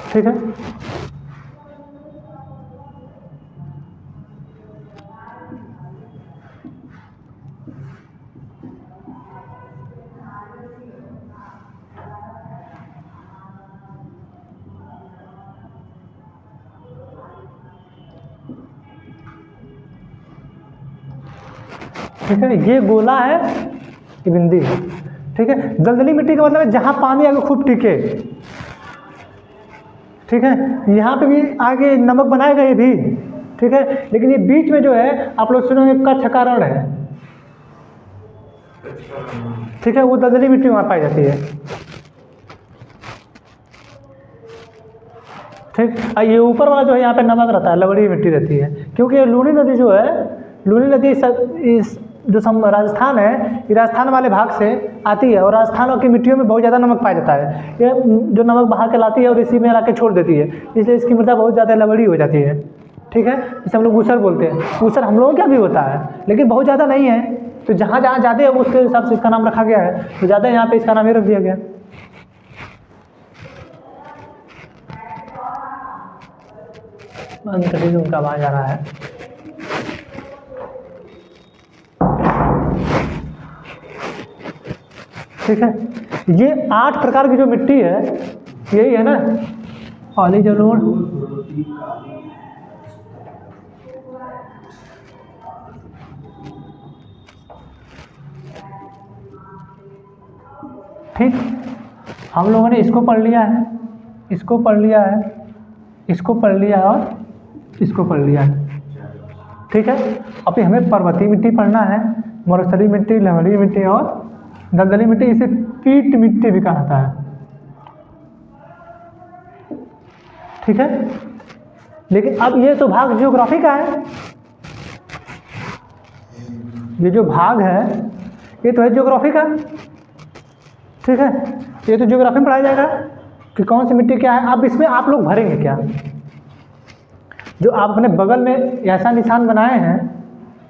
ठीक है। ठीक है, ये गोला है, ये बिंदी है, ठीक है। दलदली मिट्टी का मतलब है जहाँ पानी आगे खूब टिके, ठीक है। यहाँ पे भी आगे नमक बनाएगा ये भी, ठीक है। लेकिन ये बीच में जो है आप लोग सुनोगे कच्छ का रण है, ठीक है। वो दलदली मिट्टी वहाँ पाई जाती है, ठीक। ये ऊपर वाला जो है यहाँ पे नमक रहता है, लवड़ी मिट्टी रहती है, क्योंकि ये लूनी नदी जो है, लूनी नदी इस जो राजस्थान है, ये राजस्थान वाले भाग से आती है और राजस्थान की मिट्टियों में बहुत ज़्यादा नमक पाया जाता है। ये जो नमक बहा के लाती है और इसी में ला के छोड़ देती है, इसलिए इसकी मृदा बहुत ज़्यादा लवड़ी हो जाती है, ठीक है। इसे हम लोग ऊसर बोलते हैं। ऊसर हम लोगों क्या भी होता है, लेकिन बहुत ज़्यादा नहीं है, तो जहाँ जहाँ ज़्यादा है उसके हिसाब से इसका नाम रखा गया है, तो ज़्यादा यहाँ पे इसका नाम ये रख दिया गया। बंद कर दीजिए, उनका आवाज़ आ रहा है। ठीक है, ये 8 प्रकार की जो मिट्टी है यही है ना, काली जलोढ़, ठीक। हम लोगों ने इसको पढ़ लिया है, इसको पढ़ लिया है, इसको पढ़ लिया है और इसको पढ़ लिया है, ठीक है। अभी हमें पर्वतीय मिट्टी पढ़ना है, मरुस्थलीय मिट्टी, लवणीय मिट्टी और दलदली मिट्टी। इसे पीट मिट्टी भी कहा जाता है, ठीक है। लेकिन अब ये तो भाग ज्योग्राफी का है, ये जो भाग है ये तो है ज्योग्राफी का, ठीक है। ये तो ज्योग्राफी में पढ़ाया जाएगा कि कौन सी मिट्टी क्या है। अब इसमें आप लोग भरेंगे क्या, जो आप अपने बगल में ऐसा निशान बनाए हैं,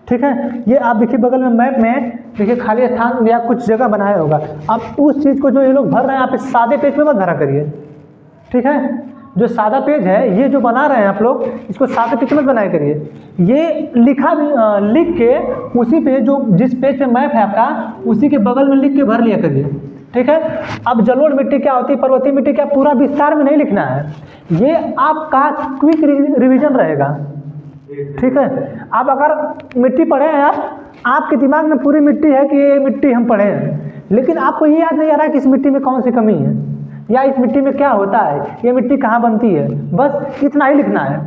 ठीक है। ये आप देखिए बगल में मैप में देखिए खाली स्थान या कुछ जगह बनाया होगा। आप उस चीज़ को जो ये लोग भर रहे हैं आप इस सादे पेज पे मत भरा करिए, ठीक है। जो सादा पेज है ये जो बना रहे हैं आप लोग, इसको सादे पेज मत बनाया करिए। ये लिख के उसी पे जो जिस पेज पे मैप है आपका उसी के बगल में लिख के भर लिया करिए, ठीक है। अब जलोढ़ मिट्टी क्या होती है, पर्वतीय मिट्टी क्या, पूरा विस्तार में नहीं लिखना है, ये आपका क्विक रिवीजन रहेगा, ठीक है। आप अगर मिट्टी पढ़े हैं आपके दिमाग में पूरी मिट्टी है कि ये मिट्टी हम पढ़े हैं, लेकिन आपको ये याद नहीं आ रहा है कि इस मिट्टी में कौन सी कमी है या इस मिट्टी में क्या होता है, ये मिट्टी कहाँ बनती है, बस इतना ही लिखना है।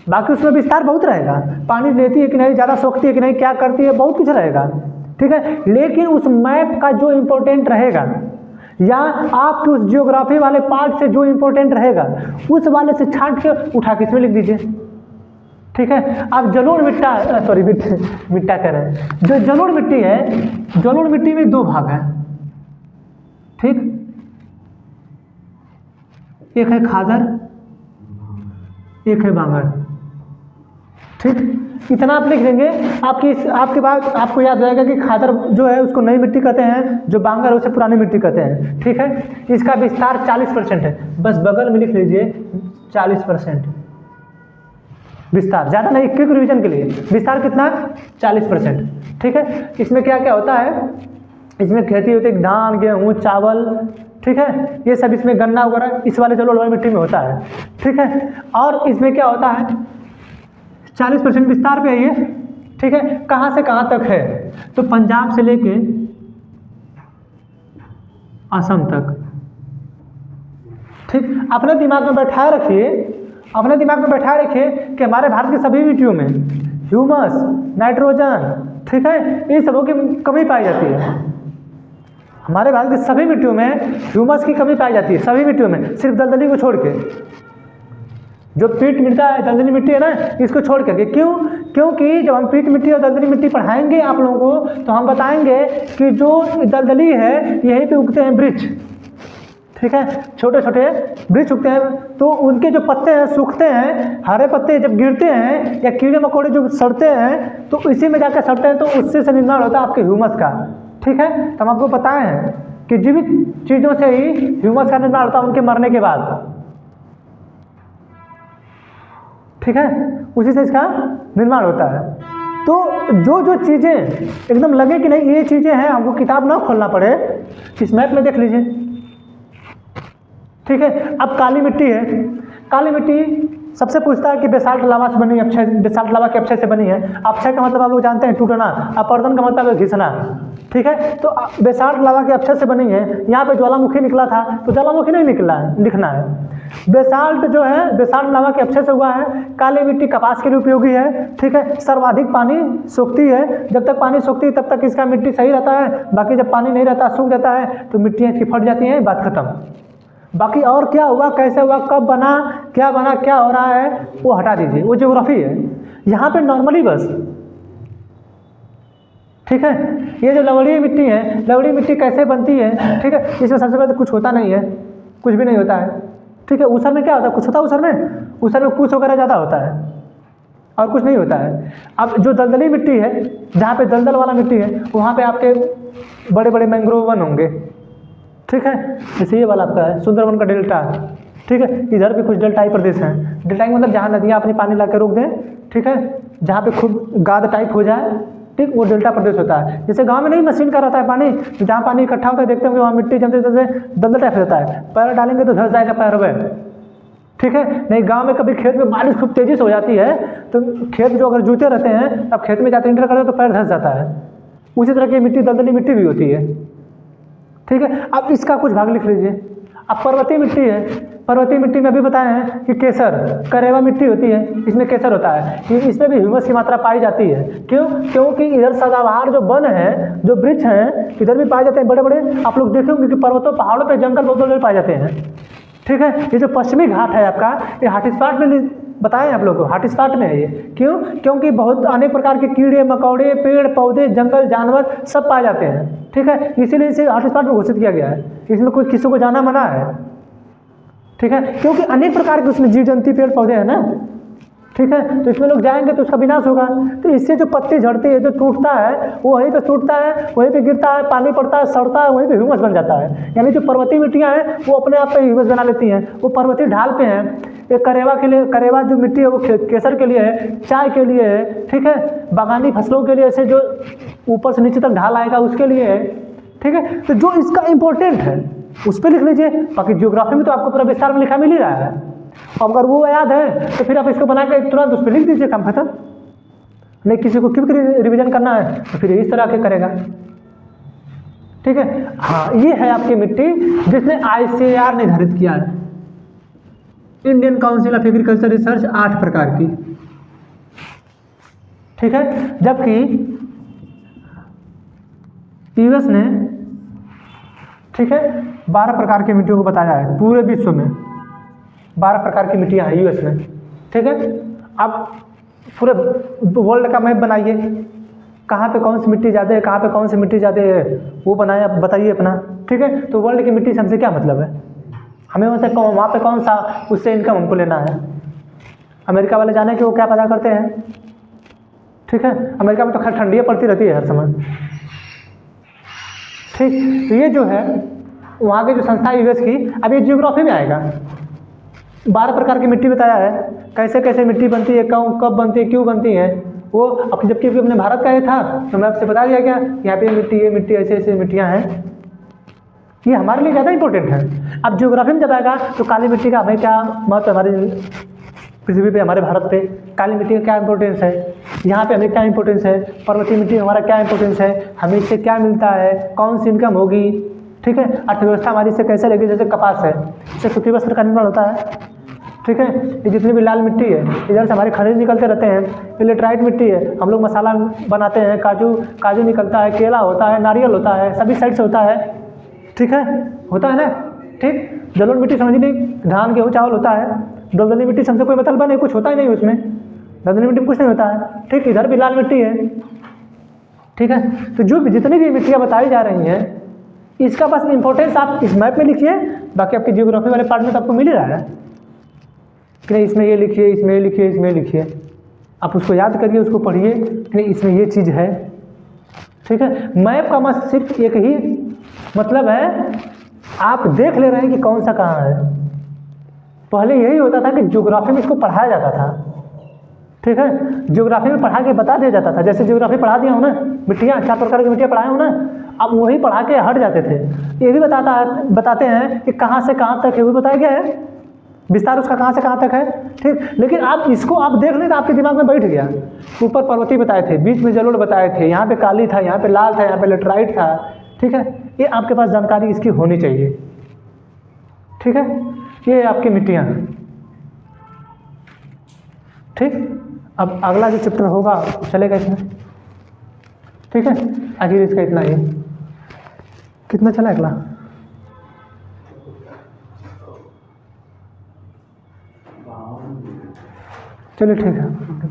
बाकी उसमें विस्तार बहुत रहेगा, पानी लेती है कि नहीं, ज़्यादा सोखती है कि नहीं, क्या करती है, बहुत कुछ रहेगा, ठीक है। लेकिन उस मैप का जो इम्पोर्टेंट रहेगा या आपके उस जियोग्राफी वाले पार्ट से जो इम्पोर्टेंट रहेगा उस वाले से छांट के उठा के इसमें लिख दीजिए, ठीक है। आप जलोढ़ मिट्टा कह रहे हैं, जो जलोढ़ मिट्टी है, जलोढ़ मिट्टी में 2 भाग हैं, ठीक। एक है खादर, एक है बांगर, ठीक। इतना आप लिख देंगे, आपके बाद आपको याद रहेगा कि खादर जो है उसको नई मिट्टी कहते हैं, जो बांगर है उसे पुरानी मिट्टी कहते हैं, ठीक है। इसका विस्तार 40% है, बस बगल में लिख लीजिए 40% विस्तार, ज़्यादा नहीं, क्विक रिवीजन के लिए विस्तार कितना, 40%, ठीक है। इसमें क्या क्या होता है, इसमें खेती होती है धान, गेहूँ, चावल, ठीक है। ये सब इसमें गन्ना वगैरह इस वाले जलोढ़ वाली मिट्टी में होता है, ठीक है। और इसमें क्या होता है 40% विस्तार पे है ये, ठीक है। कहाँ से कहाँ तक है, तो पंजाब से लेके असम तक। ठीक, अपने दिमाग में बैठाए रखिए, अपने दिमाग में बैठाए रखिए कि हमारे भारत की सभी मिट्टियों में ह्यूमस, नाइट्रोजन, ठीक है, इन सबों की कमी पाई जाती है। हमारे भारत की सभी मिट्टियों में ह्यूमस की कमी पाई जाती है, सभी मिट्टियों में, सिर्फ दलदली को छोड़ के। जो पीट मिट्टी है, दलदली मिट्टी है ना, इसको छोड़ करके। क्यों? क्योंकि जब हम पीट मिट्टी और दलदली मिट्टी पढ़ाएंगे आप लोगों को, तो हम बताएंगे कि जो दलदली है यहीं पे उगते हैं वृक्ष, ठीक है, छोटे छोटे वृक्ष उगते हैं, तो उनके जो पत्ते हैं सूखते हैं, हरे पत्ते जब गिरते हैं या कीड़े मकोड़े जो सड़ते हैं तो इसी में जाकर सड़ते हैं, तो उससे से निर्माण होता है आपके ह्यूमस का। ठीक है, तो हम आपको बताए हैं कि जीवित चीज़ों से ही ह्यूमस का निर्माण होता है उनके मरने के बाद। ठीक है, उसी से इसका निर्माण होता है। तो जो जो चीज़ें एकदम लगे कि नहीं ये चीज़ें हैं, हमको किताब ना खोलना पड़े, इस मैप में देख लीजिए। ठीक है, अब काली मिट्टी है, काली मिट्टी सबसे पूछता है कि बेसाल्ट लावा से बनी, अक्षय, बेसाल्ट लावा के अक्षय से बनी है। अक्षय का मतलब आप लोग जानते हैं टूटना, अपर्दन का मतलब है घिसना। ठीक है, तो बेसाल्ट लावा के अक्षय से बनी है। यहाँ पे ज्वालामुखी निकला था तो ज्वालामुखी नहीं निकला है, लिखना है। बेसाल्ट जो है बेसाल्ट लावा के अक्षय से हुआ है। काली मिट्टी कपास के लिए उपयोगी है। ठीक है, सर्वाधिक पानी सोखती है, जब तक पानी सोखती है तब तक इसका मिट्टी सही रहता है, बाकी जब पानी नहीं रहता सूख जाता है तो मिट्टियाँ इसकी फट जाती हैं, बात खत्म। बाकी और क्या हुआ, कैसे हुआ, कब बना, क्या हो रहा है, वो हटा दीजिए, वो ज्योग्राफी है। यहाँ पे नॉर्मली बस। ठीक है, ये जो लवणीय मिट्टी है, लवणीय मिट्टी कैसे बनती है? ठीक है, इसमें सबसे पहले तो कुछ होता नहीं है, कुछ भी नहीं होता है। ठीक है, ऊसर में क्या होता है, कुछ होता है ऊसर में? ऊसर में कुछ वगैरह ज़्यादा होता है और कुछ नहीं होता है। अब जो दलदली मिट्टी है, जहाँ पे दलदल वाला मिट्टी है, वहाँ पे आपके बड़े बड़े मैंग्रोव वन होंगे। ठीक है, जैसे ये वाला आपका है सुंदरवन का डेल्टा। ठीक है, इधर भी कुछ डेल्टाई प्रदेश हैं। डेल्टाई मतलब जहाँ नदियाँ अपनी पानी ला के रोक दें, ठीक है, जहाँ पे खूब गाद टाइप हो जाए, ठीक, वो डेल्टा प्रदेश होता है। जैसे गांव में नहीं मशीन का रहता है पानी, जहाँ पानी इकट्ठा होता है देखते होंगे वहाँ मिट्टी जमते जैसे दलदल टाइप रहता है, पैर डालेंगे तो धंस जाएगा पैर में। ठीक है, नहीं गांव में कभी खेत में बारिश खूब तेज़ी से हो जाती है तो खेत जो अगर जूते रहते हैं अब खेत में जाते इंटर करते तो पैर धंस जाता है। उसी तरह की मिट्टी दलदली मिट्टी भी होती है। ठीक है, अब इसका कुछ भाग लिख लीजिए। अब पर्वतीय मिट्टी है, पर्वतीय मिट्टी में भी बताए हैं कि केसर, करेवा मिट्टी होती है, इसमें केसर होता है, इसमें भी ह्यूमस की मात्रा पाई जाती है। क्यों? क्योंकि इधर सदाबहार जो वन है, जो वृक्ष हैं, इधर भी पाए जाते हैं बड़े बड़े। आप लोग देखे होंगे कि पर्वतों पहाड़ों पे जंगल बहुत बड़े पाए जाते हैं। ठीक है, ये जो पश्चिमी घाट है आपका, ये हॉटस्पॉट में बताएं आप लोग को, हॉटस्पॉट में है ये। क्यों? क्योंकि बहुत अनेक प्रकार के कीड़े मकोड़े, पेड़ पौधे, जंगल जानवर सब पाए जाते हैं। ठीक है, इसीलिए इसे हॉटस्पॉट में घोषित किया गया है। इसमें कोई किसी को जाना मना है। ठीक है, क्योंकि अनेक प्रकार के उसमें जीव जंतु पेड़ पौधे हैं ना। ठीक है, तो इसमें लोग जाएंगे तो उसका विनाश होगा। तो इससे जो पत्ती झड़ती है, जो टूटता है, वो वहीं पे टूटता है, वहीं पे गिरता है, पानी पड़ता है, सड़ता है, वहीं पे ह्यूमस बन जाता है। यानी जो पर्वतीय मिट्टियाँ हैं वो अपने आप पे ह्यूमस बना लेती हैं। वो पर्वतीय ढाल पे हैं। एक करेवा के लिए, करेवा जो मिट्टी है वो केसर के लिए है, चाय के लिए है। ठीक है, बागानी फसलों के लिए ऐसे जो ऊपर से नीचे तक ढाल आएगा उसके लिए है। ठीक है, तो जो इसका इम्पोर्टेंट है उस पर लिख लीजिए। बाकी ज्योग्राफी में तो आपको पूरा विस्तार में लिखा मिल ही रहा है। अब अगर वो याद है तो फिर आप इसको बना के तुरंत उस पर लिख दीजिए, काम खत्म। नहीं किसी को क्विक रिवीजन करना है तो फिर इस तरह के करेगा। ठीक है, हाँ, ये है आपकी मिट्टी जिसने ICAR निर्धारित किया है, Indian council of agriculture research, 8 प्रकार की। ठीक है, जबकि यूएस ने, ठीक है, 12 प्रकार की मिट्टियों को बताया है। पूरे विश्व में 12 प्रकार की मिट्टियाँ हैं यूएस में। ठीक है, अब पूरे वर्ल्ड का मैप बनाइए, कहाँ पे कौन सी मिट्टी ज़्यादा है, कहाँ पे कौन सी मिट्टी ज़्यादा है, वो बनाए, आप बताइए अपना। ठीक है, तो वर्ल्ड की मिट्टी से हमसे क्या मतलब है, हमें वहाँ पे कौन सा उससे इनकम हमको लेना है। अमेरिका वाले जाने कि वो क्या पता करते हैं। ठीक है, अमेरिका में तो खैर ठंडियाँ पड़ती रहती है हर समय। ठीक, तो ये जो है वहाँ की जो संस्था यूएस की, अब ये जियोग्राफी में आएगा। 12 प्रकार की मिट्टी बताया है, कैसे कैसे मिट्टी बनती है, कब बनती है, क्यों बनती है। वो अब जबकि अपने भारत का ये था तो मैं आपसे बता दिया क्या, यहाँ पे ये मिट्टी ऐसे ऐसे मिट्टियाँ हैं, ये हमारे लिए ज़्यादा इंपॉर्टेंट है। अब ज्योग्राफी में जब आएगा तो काली मिट्टी का हमें क्या महत्व, हमारे पृथ्वी पे, हमारे भारत पे काली मिट्टी का क्या इंपॉर्टेंस है, यहाँ पे हमें क्या इंपॉर्टेंस है, पर्वतीय मिट्टी में हमारा क्या इंपॉर्टेंस है, हमें इससे क्या मिलता है, कौन सी इनकम होगी। ठीक है। अर्थव्यवस्था हमारी इससे कैसे लगी, जैसे कपास है, इससे सूती वस्त्र का निर्माण होता है, ठीक है। ये जितनी भी लाल मिट्टी है, इधर से हमारे खनिज निकलते रहते हैं। ये लेटराइट मिट्टी है, हम लोग मसाला बनाते हैं, काजू निकलता है, केला होता है, नारियल होता है, सभी साइड से होता है, ठीक है, होता है ना, ठीक। जलोढ़ मिट्टी समझ लीजिए धान गेहूँ चावल होता है। दलदली मिट्टी से हमसे कोई मतलब नहीं, कुछ होता ही नहीं उसमें, दलदली मिट्टी में कुछ नहीं होता है, ठीक। इधर भी लाल मिट्टी है, ठीक है। तो जो जितनी भी मिट्टियाँ बताई जा रही हैं, इसका बस इंपॉर्टेंस आप इस मैप में लिखिए, बाकी आपके जियोग्राफी वाले पार्ट में तो आपको मिल ही रहा है कि नहीं, इसमें ये लिखिए, इसमें ये लिखिए, इसमें लिखिए, आप उसको याद करिए, उसको पढ़िए कि नहीं इसमें ये चीज़ है, ठीक है। मैप का मत सिर्फ एक ही मतलब है, आप देख ले रहे हैं कि कौन सा कहाँ है। पहले यही होता था कि ज्योग्राफी में इसको पढ़ाया जाता था, ठीक है, ज्योग्राफी में पढ़ा के बता दिया जाता था। जैसे ज्योग्राफी पढ़ा दिया हूँ ना, मिट्टियाँ 4 प्रकार की मिट्टियाँ पढ़ाए हूँ ना, अब वही पढ़ा के हट जाते थे। ये भी बताते हैं कि कहाँ से कहाँ तक है, वो बताया गया है, विस्तार उसका कहाँ से कहाँ तक है, ठीक। लेकिन आप इसको आप देख लें तो आपके दिमाग में बैठ गया। ऊपर पर्वती बताए थे, बीच में जलोढ़ बताए थे, यहाँ पे काली था, यहाँ पे लाल था, यहाँ पे लेटराइट था, ठीक है। ये आपके पास जानकारी इसकी होनी चाहिए, ठीक है। ये आपकी मिट्टियाँ, ठीक। अब अगला जो चैप्टर होगा चलेगा इसमें, ठीक है। आखिर इसका इतना ही, कितना चला अगला, चलिए ठीक है।